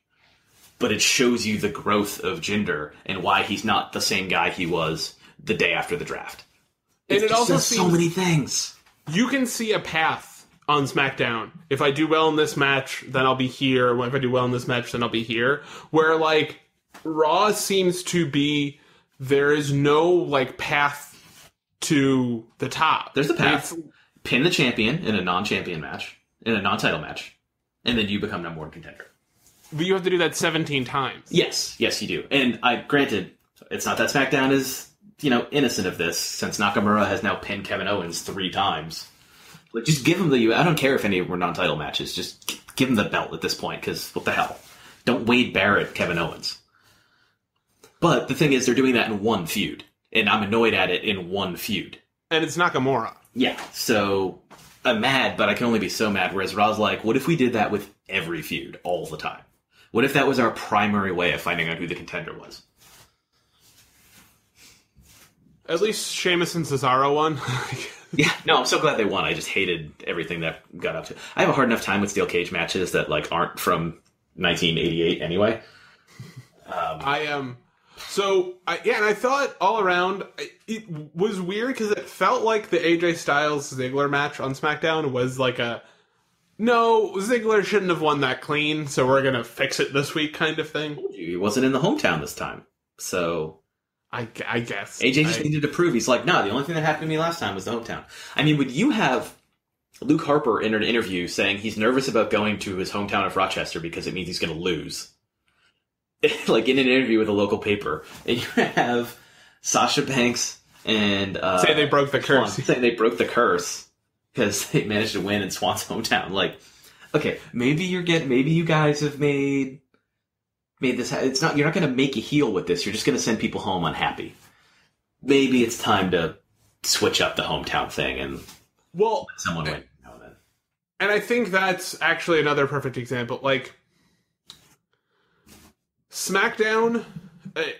But it shows you the growth of Jinder and why he's not the same guy he was the day after the draft. And it also does so many things. You can see a path on SmackDown. If I do well in this match, then I'll be here. If I do well in this match, then I'll be here. Where, Raw seems to be, there is no, path to the top. There's a path. Pin the champion in a non-champion match. In a non-title match, and then you become number one contender. But you have to do that 17 times. Yes, you do. And granted, it's not that SmackDown is, innocent of this, since Nakamura has now pinned Kevin Owens 3 times. Just give him I don't care if any of them were non-title matches, just give him the belt at this point, because what the hell? Don't Wade Barrett Kevin Owens. But the thing is, they're doing that in one feud, and I'm annoyed at it in one feud. And it's Nakamura. Yeah, so I'm mad, but I can only be so mad. Whereas Raw's like, what if we did that with every feud all the time? What if that was our primary way of finding out who the contender was? At least Sheamus and Cesaro won. Yeah, no, I'm so glad they won. I just hated everything that got up to. I have a hard enough time with steel cage matches that aren't from 1988 anyway. I am. And I thought all around, it was weird because it felt like the AJ Styles Ziggler match on SmackDown was no, Ziggler shouldn't have won that clean, so we're going to fix it this week kind of thing. He wasn't in the hometown this time, so I guess. AJ just needed to prove. He's like, the only thing that happened to me last time was the hometown. I mean, would you have Luke Harper in an interview saying he's nervous about going to his hometown of Rochester because it means he's going to lose? In an interview with a local paper, and you have Sasha Banks and say they broke the curse. Say they broke the curse because they managed to win in Swan's hometown. Okay, maybe you guys have made this. It's not. You're not going to make a heel with this. You're just going to send people home unhappy. Maybe it's time to switch up the hometown thing and let someone win now and then. And I think that's actually another perfect example. SmackDown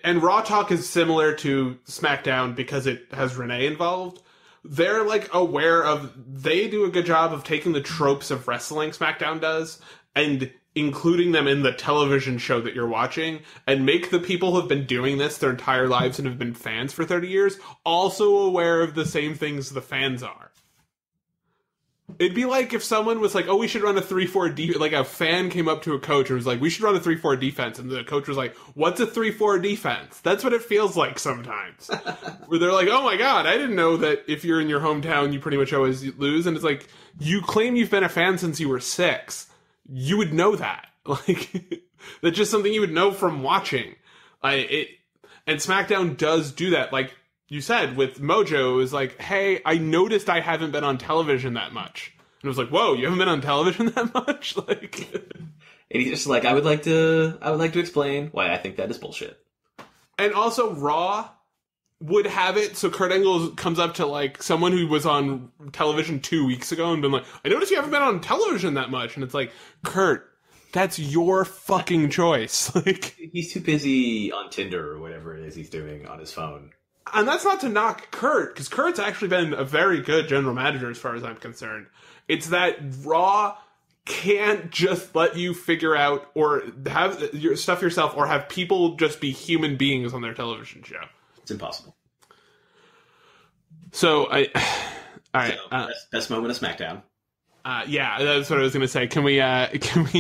and Raw Talk is similar to SmackDown because it has Renee involved. They're aware of, they do a good job of taking the tropes of wrestling SmackDown does and including them in the television show that you're watching, and make the people who have been doing this their entire lives and have been fans for 30 years also aware of the same things the fans are. It'd be like if someone was like, oh, we should run a 3-4 defense. Like a fan came up to a coach and was like, we should run a 3-4 defense. And the coach was like, what's a 3-4 defense? That's what it feels like sometimes. Where they're like, oh my God, I didn't know that if you're in your hometown, you pretty much always lose. And it's like, you claim you've been a fan since you were 6. You would know that. Like, that's just something you would know from watching. And SmackDown does do that. Like, you said with Mojo, it was like, hey, I noticed I haven't been on television that much. And it was like, whoa, you haven't been on television that much? Like, and he's just like, I would like to explain why I think that is bullshit. And also Raw would have it so Kurt Angle comes up to like someone who was on television 2 weeks ago and been like, I noticed you haven't been on television that much. And it's like, Kurt, that's your fucking choice. Like, he's too busy on Tinder or whatever it is he's doing on his phone. And that's not to knock Kurt, because Kurt's actually been a very good general manager as far as I'm concerned. It's that Raw can't just let you figure out or have your stuff yourself or have people just be human beings on their television show. It's impossible. So, all right. Best moment of SmackDown. Yeah, that's what I was going to say. Can we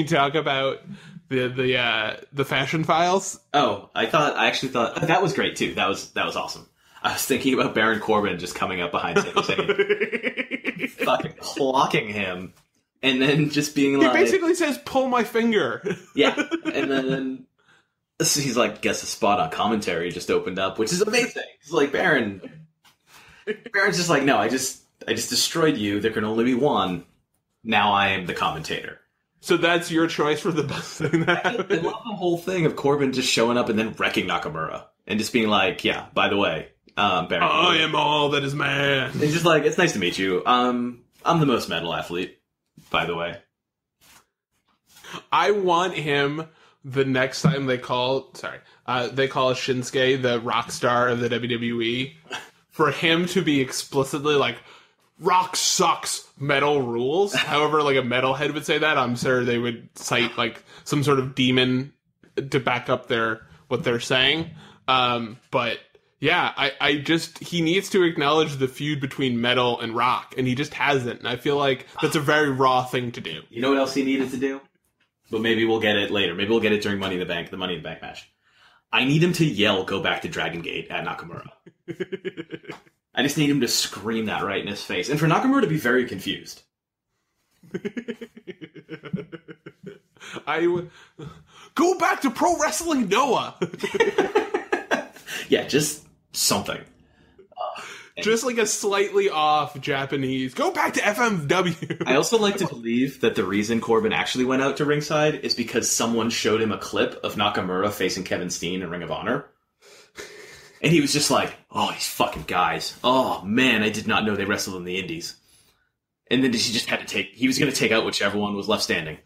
talk about the fashion files? Oh, I actually thought that was great too. That was awesome. I was thinking about Baron Corbin just coming up behind him, saying, fucking clocking him, and then just being like, he basically says, "Pull my finger." Yeah, and then he's like, "Guess the spot on commentary just opened up," which is amazing. He's like, Baron's just like, "No, I just destroyed you. There can only be one. Now I am the commentator." So that's your choice for the best thing that happened? I love the whole thing of Corbin just showing up and then wrecking Nakamura. And just being like, yeah, by the way, Baron I am all that is man. It's just like, it's nice to meet you. I'm the most metal athlete, by the way. I want him the next time they call Shinsuke the rock star of the WWE, for him to be explicitly like, rock sucks, metal rules. However, like a metalhead would say that, I'm sure they would cite like some sort of demon to back up what they're saying. But yeah, he needs to acknowledge the feud between metal and rock, and he just hasn't. And I feel like that's a very Raw thing to do. You know what else he needed to do? But maybe we'll get it later. Maybe we'll get it during the Money in the Bank match. I need him to yell, "Go back to Dragon Gate" at Nakamura. I just need him to scream that right in his face. And for Nakamura to be very confused. Go back to Pro Wrestling Noah! Yeah, just something. Just like a slightly off Japanese. Go back to FMW! I also like to believe that the reason Corbin actually went out to ringside is because someone showed him a clip of Nakamura facing Kevin Steen in Ring of Honor. And he was just like, oh, these fucking guys. Oh, man, I did not know they wrestled in the indies. And then he just had to he was going to take out whichever one was left standing.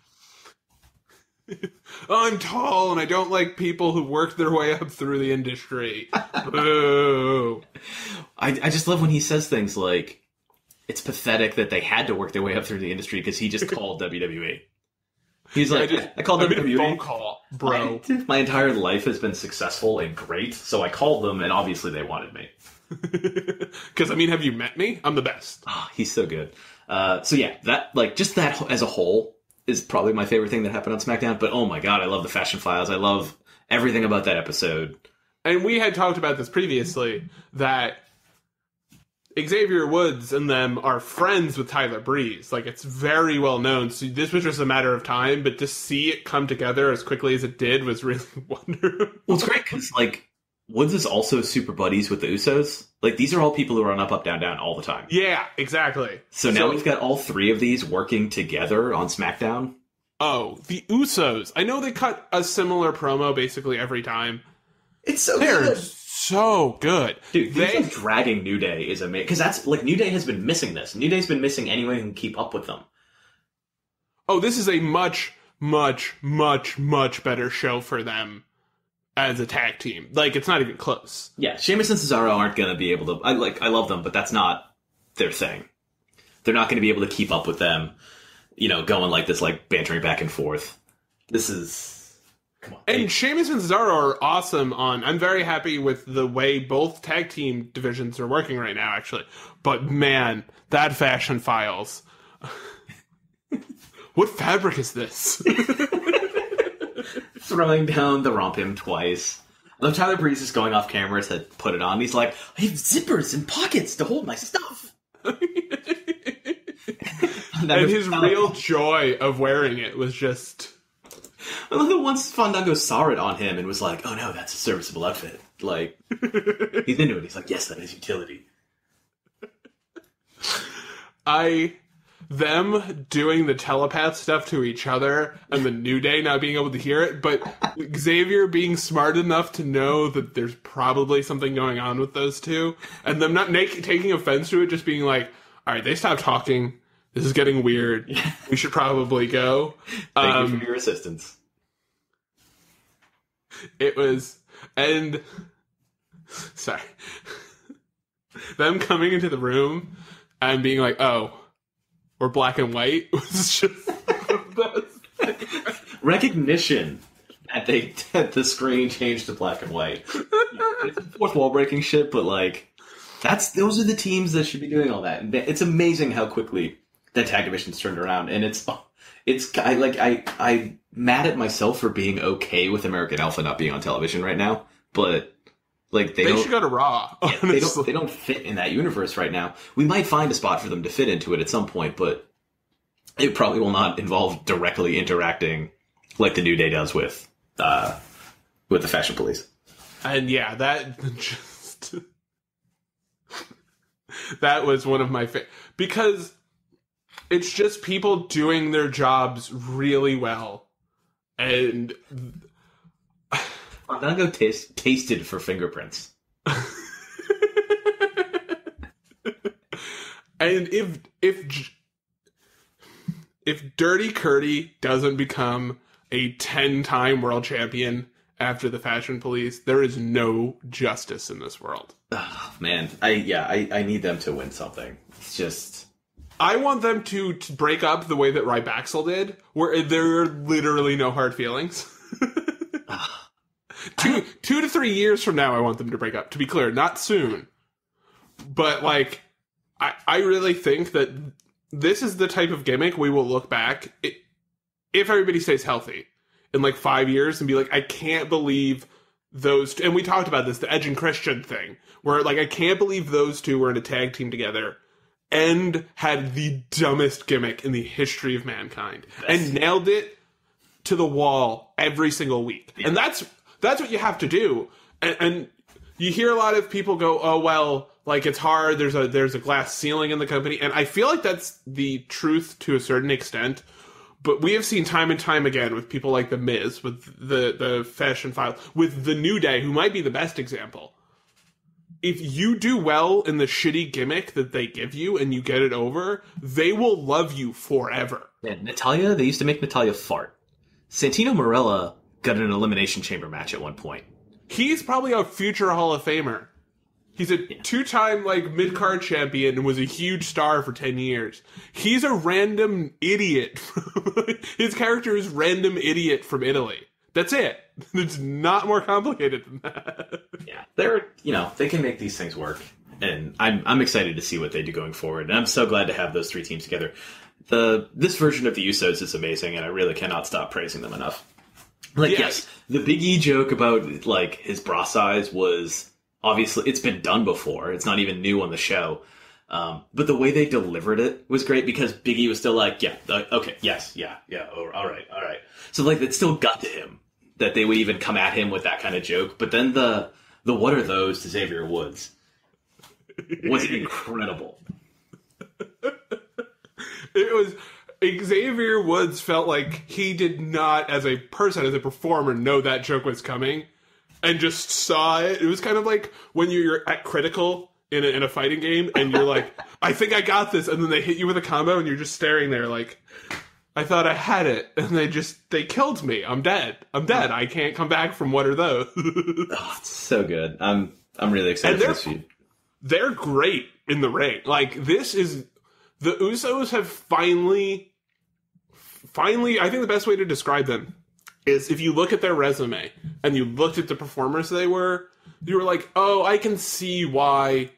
I'm tall and I don't like people who work their way up through the industry. Boo. I just love when he says things like, it's pathetic that they had to work their way up through the industry because he just called WWE. He's like, I called WWE. Phone call, bro. My entire life has been successful and great, so I called them, and obviously they wanted me. Because, I mean, have you met me? I'm the best. Oh, he's so good. So yeah, that as a whole is probably my favorite thing that happened on SmackDown. But oh my god, I love the Fashion Files. I love everything about that episode. And we had talked about this previously, that Xavier Woods and them are friends with Tyler Breeze. Like, it's very well known. So this was just a matter of time, but to see it come together as quickly as it did was really wonderful. Well, it's great because, like, Woods is also super buddies with the Usos. Like, these are all people who run up, down, down all the time. Yeah, exactly. So now we've got all three of these working together on SmackDown. Oh, the Usos. I know they cut a similar promo basically every time. It's so They're good. So good. Dude, things like dragging New Day is amazing. Because that's, like, New Day has been missing this. New Day's been missing anyone who can keep up with them. Oh, this is a much, much, much, much better show for them as a tag team. Like, it's not even close. Yeah, Sheamus and Cesaro aren't going to be able to... I love them, but that's not their thing. They're not going to be able to keep up with them, you know, going like this, like, bantering back and forth. This is... Come on. And Sheamus and Cesaro are awesome I'm very happy with the way both tag team divisions are working right now, actually. But man, that Fashion Files. What fabric is this? Throwing down the romp him twice. I love Tyler Breeze is going off camera to put it on. He's like, I have zippers and pockets to hold my stuff. And his real joy of wearing it was just... I love that once Fandango saw it on him and was like, oh no, that's a serviceable outfit. Like, he's into it. He's like, yes, that is utility. Them doing the telepath stuff to each other and the New Day not being able to hear it, but Xavier being smart enough to know that there's probably something going on with those two, and them not taking offense to it, just being like, all right, they stopped talking. This is getting weird. We should probably go. Thank you for your assistance. It was... And... Sorry. Them coming into the room and being like, oh... or black and white was just recognition that the screen changed to black and white. It's fourth wall breaking shit, but like those are the teams that should be doing all that. And it's amazing how quickly the tag division's turned around. And I'm mad at myself for being okay with American Alpha not being on television right now, but. Like they should go to Raw. Yeah, they don't fit in that universe right now. We might find a spot for them to fit into it at some point, but it probably will not involve directly interacting like the New Day does with the Fashion Police. And yeah, that was one of my because it's just people doing their jobs really well, and. Fandango tasted for fingerprints. And if Dirty Curdy doesn't become a 10-time world champion after the Fashion Police, there is no justice in this world. Oh, man, I need them to win something. It's just... I want them to break up the way that Rybaxel did, where there are literally no hard feelings. 2 to 3 years from now, I want them to break up. To be clear, not soon. But, like, I really think that this is the type of gimmick we will look back, if everybody stays healthy, in, like, 5 years and be like, I can't believe those two. And we talked about this, the Edge and Christian thing, where, like, I can't believe those two were in a tag team together and had the dumbest gimmick in the history of mankind. And nailed it to the wall every single week. Yeah. And that's what you have to do. And you hear a lot of people go, oh, well, like, it's hard. There's a glass ceiling in the company. And I feel like that's the truth to a certain extent. But we have seen time and time again with people like The Miz, with the Fashion File, with the New Day, who might be the best example. If you do well in the shitty gimmick that they give you and you get it over, they will love you forever. Yeah, Natalya, they used to make Natalya fart. Santino Marella got an Elimination Chamber match at one point. He's probably a future Hall of Famer. He's a 2-time, like, mid-card champion and was a huge star for 10 years. He's a random idiot. His character is random idiot from Italy. That's it. It's not more complicated than that. Yeah, they can make these things work. And I'm excited to see what they do going forward. And I'm so glad to have those three teams together. This version of the Usos is amazing, and I really cannot stop praising them enough. Like, yes, the Big E joke about, like, his bra size was, obviously, it's been done before. It's not even new on the show. But the way they delivered it was great, because Big E was still like, yeah, okay, yes, yeah, all right. So, like, it still got to him that they would even come at him with that kind of joke. But then the what are those to Xavier Woods was incredible. It was... Xavier Woods felt like he did not, as a person, as a performer, know that joke was coming, and just saw it. It was kind of like when you're at critical in a fighting game, and you're like, I think I got this, and then they hit you with a combo, and you're just staring there like, I thought I had it, and they killed me. I'm dead. I can't come back from what are those. Oh, it's so good. I'm really excited for this feud. They're great in the ring. Like, this is... The Usos have finally, I think the best way to describe them is if you look at their resume and you looked at the performers you were like, oh, I can see why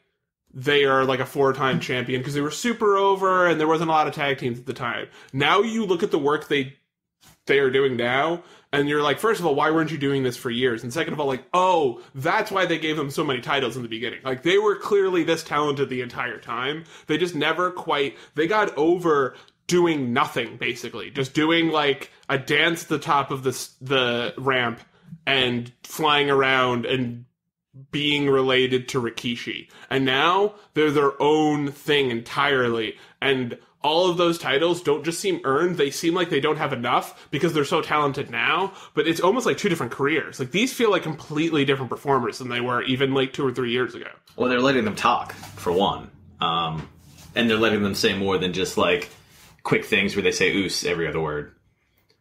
they are like a 4-time champion, because they were super over and there wasn't a lot of tag teams at the time. Now you look at the work they are doing now, and you're like, first of all, why weren't you doing this for years? And second of all, like, oh, that's why they gave them so many titles in the beginning. Like, they were clearly this talented the entire time. They just never quite, they got over doing nothing, basically. Just doing, like, a dance at the top of the ramp and flying around and being related to Rikishi. And now they're their own thing entirely. And all of those titles don't just seem earned, they seem like they don't have enough because they're so talented now, but it's almost like 2 different careers. Like, these feel like completely different performers than they were even like 2 or 3 years ago. Well, they're letting them talk, for one. And they're letting them say more than just, like, quick things where they say oos every other word.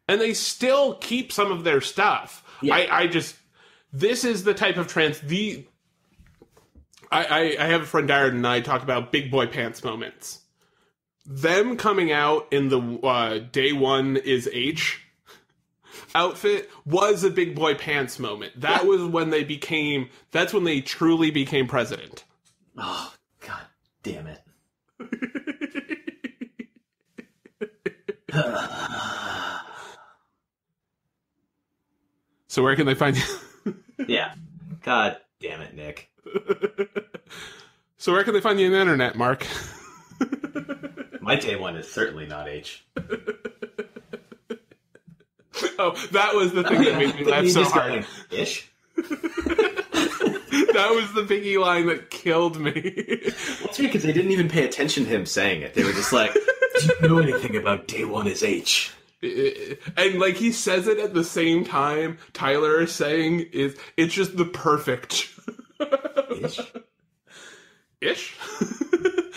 And they still keep some of their stuff. Yeah. This is the type of I have a friend, Darren, and I talk about big boy pants moments. Them coming out in the day one is H outfit was a big boy pants moment. That was when that's when they truly became president. Oh, God damn it. So where can they find you? Yeah. God damn it, Nick. So where can they find you on the internet, Mark? My day one is certainly not H. Oh, that was the thing that made me laugh so hard. Ish? That was the Biggie line that killed me. That's weird, because they didn't even pay attention to him saying it. They were just like, do you know anything about day one is H? And, like, he says it at the same time Tyler is saying it's just the perfect... Ish? Ish?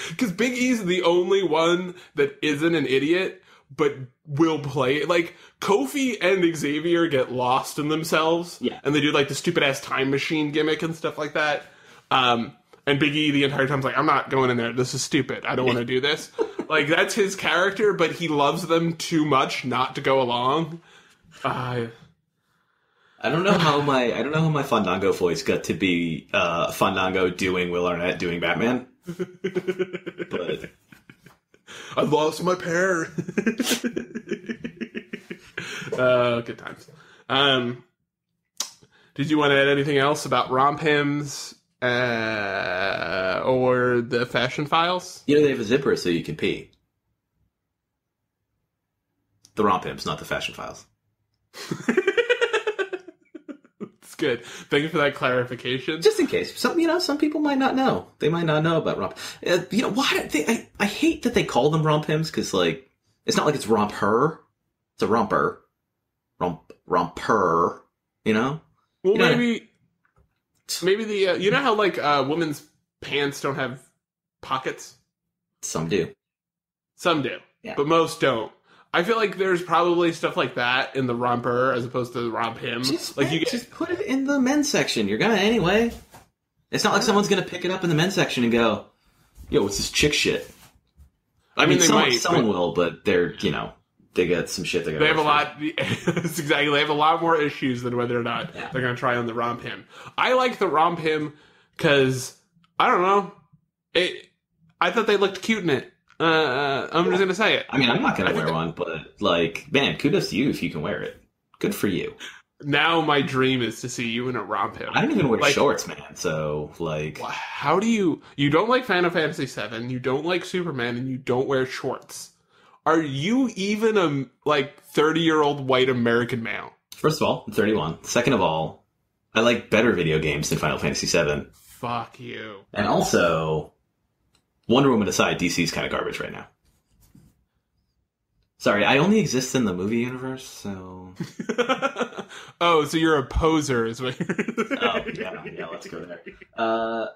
Because Big E's the only one that isn't an idiot, but will play it. Like, Kofi and Xavier get lost in themselves, and they do, like, the stupid-ass time machine gimmick and stuff like that. And Big E the entire time's like, I'm not going in there. This is stupid. I don't want to do this. Like, that's his character, but he loves them too much not to go along. I don't know how my Fandango voice got to be Fandango doing Will Arnett doing Batman. But I lost my pair. Good times. Did you want to add anything else about romp hymns or the fashion files? You know, they have a zipper so you can pee. The romp hymns, not the fashion files. It's good. Thank you for that clarification. Just in case. Some people might not know. They might not know about romp. Why? I hate that they call them romp hymns, because, like, it's not like it's romp her. It's a romper. Romper. You know? Well, maybe the you know how, like, women's pants don't have pockets? Some do. Yeah. But most don't. I feel like there's probably stuff like that in the romper as opposed to the romp him. Just put it in the men's section. You're gonna anyway. It's not like someone's gonna pick it up in the men's section and go, "Yo, what's this chick shit?" I mean, someone will, but they're, they get some shit. They have a lot. Exactly. They have a lot more issues than whether or not they're going to try on the romp him. I like the romp him because I don't know. I thought they looked cute in it. I'm just going to say it. I mean, I'm not going to wear one, but, like, man, kudos to you if you can wear it. Good for you. Now my dream is to see you in a romp him. I don't even wear shorts, man. So, like, how do you don't like Final Fantasy VII, you don't like Superman, and you don't wear shorts? Are you even a, 30-year-old white American male? First of all, I'm 31. Second of all, I like better video games than Final Fantasy VII. Fuck you. And also, Wonder Woman aside, DC's kind of garbage right now. Sorry, I only exist in the movie universe, so... Oh, so you're a poser is what you're... Oh, yeah, let's go there.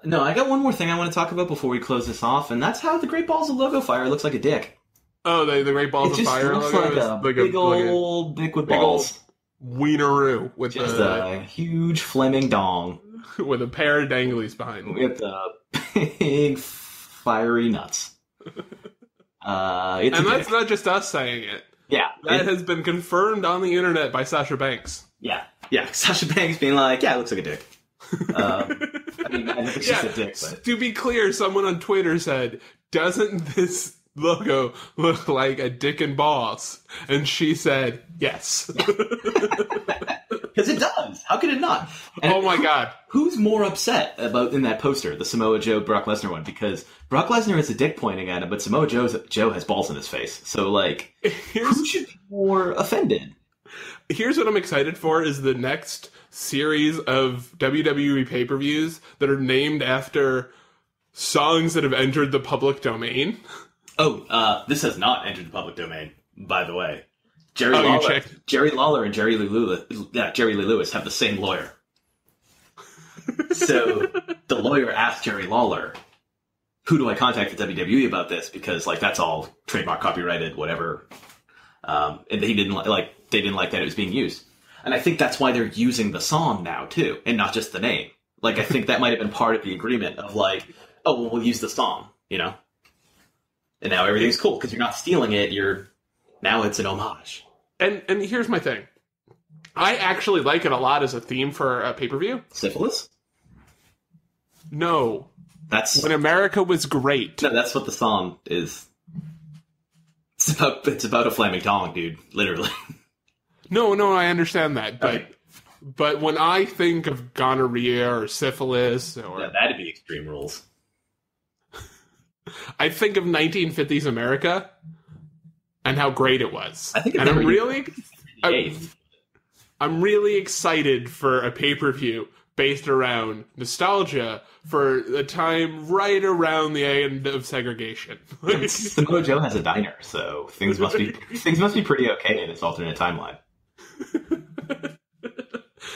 No, I got one more thing I want to talk about before we close this off, and that's how the Great Balls of Logo Fire looks like a dick. Oh, the Great Balls of Fire logo? It just looks like a big old dick with balls. Wieneroo. With just a huge flaming dong. With a pair of danglies behind it. With big fiery nuts. And that's not just us saying it. Yeah, That has been confirmed on the internet by Sasha Banks. Yeah. Sasha Banks being like, yeah, it looks like a dick. I mean, I think she's a dick, but... To be clear, someone on Twitter said, doesn't this logo look like a dick and balls? And she said, yes. Because it does. How could it not? And oh my god. Who's more upset about in that poster, the Samoa Joe Brock Lesnar one? Because Brock Lesnar has a dick pointing at him, but Samoa Joe has balls in his face. So, like, who should be more offended? Here's what I'm excited for is the next series of WWE pay-per-views that are named after songs that have entered the public domain. Oh, this has not entered the public domain, by the way. Jerry Lawler and Jerry Lee Lewis have the same lawyer. So the lawyer asked Jerry Lawler, who do I contact at WWE about this? Because, like, that's all trademark, copyrighted, whatever. And he didn't they didn't like that it was being used. And I think that's why they're using the song now, too, and not just the name. Like, I think that might have been part of the agreement of, like, oh, well, we'll use the song, you know? And now everything's cool, because you're not stealing it, now it's an homage. And here's my thing. I actually like it a lot as a theme for a pay-per-view. Syphilis? No. That's... When America was great. No, that's what the song is. It's about a flaming dong, dude. Literally. No, I understand that. But when I think of gonorrhea or syphilis or... Yeah, that'd be Extreme Rules. I think of 1950s America and how great it was. I think and I'm really excited for a pay-per-view based around nostalgia for the time right around the end of segregation. Samoa Joe has a diner, so things must be pretty okay in its alternate timeline.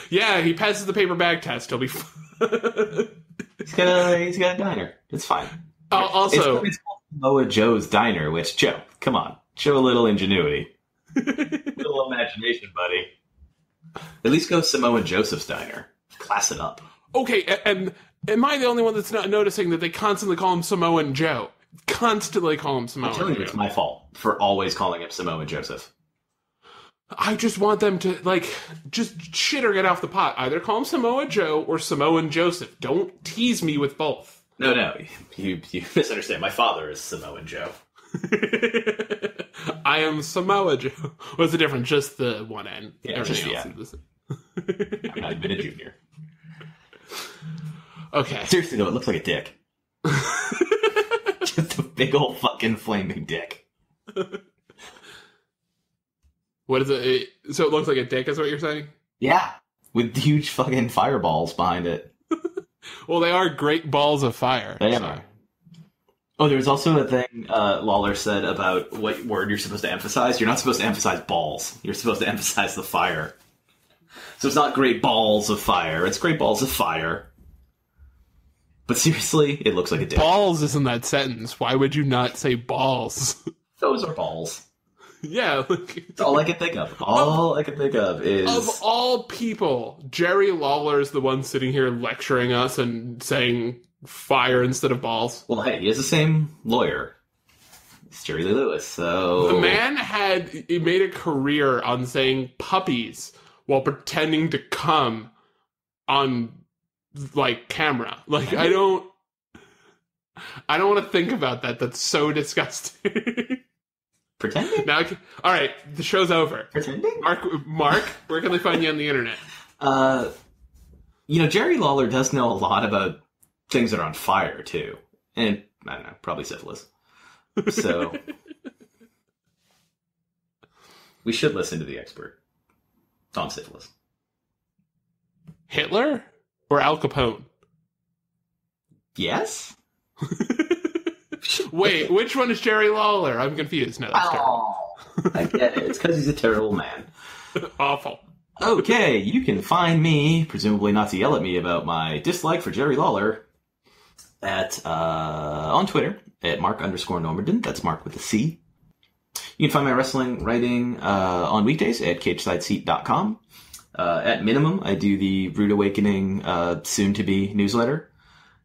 Yeah, he passes the paper bag test. He'll be fine. He's got a diner. It's fine. Also, it's called Samoa Joe's Diner, which, Joe, come on. Show a little ingenuity. A little imagination, buddy. At least go Samoa Joseph's Diner. Class it up. Okay, and am I the only one that's not noticing that they constantly call him Samoan Joe? Constantly call him Samoan Joe. I'm telling you, it's my fault for always calling him Samoa Joseph. I just want them to, like, just shit or get off the pot. Either call him Samoa Joe or Samoan Joseph. Don't tease me with both. No, you misunderstand. My father is Samoan Joe. I am Samoa Joe. What's the difference? Just the one N. Yeah, everything else is I'm not even a junior. Okay. Seriously, though, it looks like a dick. Just a big old fucking flaming dick. What is it? So it looks like a dick, is what you're saying? Yeah. With huge fucking fireballs behind it. Well, they are great balls of fire. They are. Oh, there was also a thing Lawler said about what word you're supposed to emphasize. You're not supposed to emphasize balls. You're supposed to emphasize the fire. So it's not great balls of fire. It's great balls of fire. But seriously, it looks like a dick. Balls is in that sentence. Why would you not say balls? Those are balls. Yeah. That's all I can think of. All I can think of is... Of all people, Jerry Lawler is the one sitting here lecturing us and saying fire instead of balls. Well, hey, he has the same lawyer. It's Jerry Lee Lewis, so... The man he made a career on saying puppies while pretending to come on, like, camera. Like, I don't want to think about that. That's so disgusting. Pretending? Now, all right, the show's over. Pretending? Mark, where can they find you on the internet? Jerry Lawler does know a lot about things that are on fire, too. And, I don't know, probably syphilis. So, we should listen to the expert on syphilis. Hitler or Al Capone? Yes? Wait, which one is Jerry Lawler? I'm confused. No, that's terrible. I get it. It's because he's a terrible man. Awful. Okay, you can find me, presumably not to yell at me about my dislike for Jerry Lawler, on Twitter, at Mark_Normandin. That's Mark with a C. You can find my wrestling writing on weekdays at cagesideseat.com. At minimum, I do the Rude Awakening soon-to-be newsletter.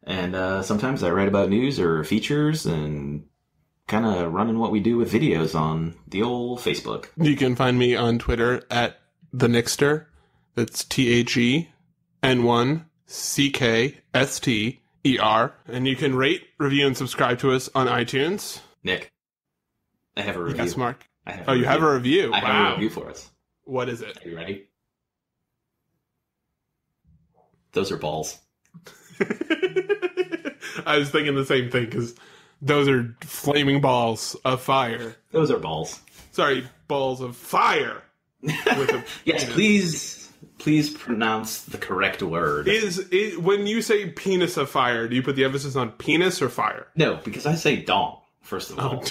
And sometimes I write about news or features and kind of running what we do with videos on the old Facebook. You can find me on Twitter at the Nixter. That's THEN1CKSTER. And you can rate, review, and subscribe to us on iTunes. Nick, I have a review. Yes, Mark. You have a review? I have a review for us. What is it? Are you ready? Those are balls. I was thinking the same thing, because those are flaming balls of fire. Those are balls. Sorry, balls of fire. Yes, please pronounce the correct word. When you say penis of fire, do you put the emphasis on penis or fire? No, because I say dong, first of all.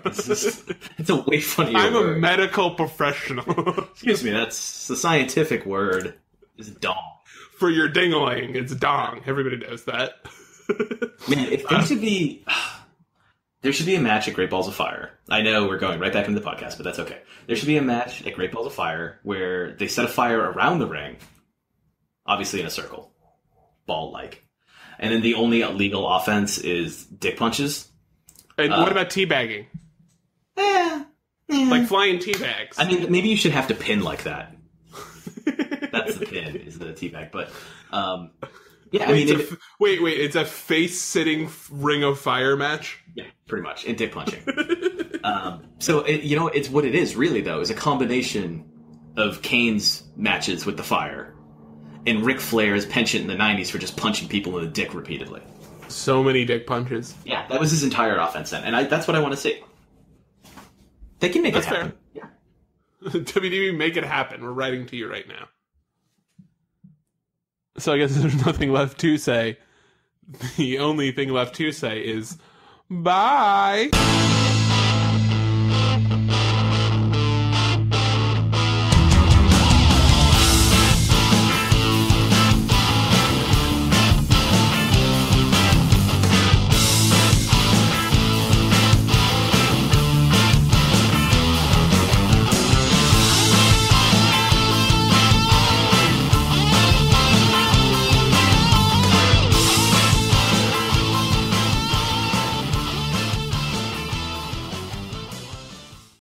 It's a way funnier I'm word. a medical professional. Excuse me, that's the scientific word is dong. For your dingling, it's dong. Everybody knows that. Man, if there should be a match at Great Balls of Fire. I know we're going right back into the podcast, but that's okay. There should be a match at Great Balls of Fire where they set a fire around the ring, obviously in a circle, ball-like. And then the only legal offense is dick punches. And what about teabagging? Like flying teabags. I mean, maybe you should have to pin like that. That's the pin, is the teabag. But, yeah, wait, it's a face-sitting ring of fire match? Yeah, pretty much, in dick punching. So, it's what it is, really, though, is a combination of Kane's matches with the fire and Ric Flair's penchant in the 90s for just punching people in the dick repeatedly. So many dick punches. Yeah, that was his entire offense then, and that's what I want to see. They can make it happen. Fair. Yeah. WWE, make it happen. We're writing to you right now. So I guess there's nothing left to say. The only thing left to say is bye.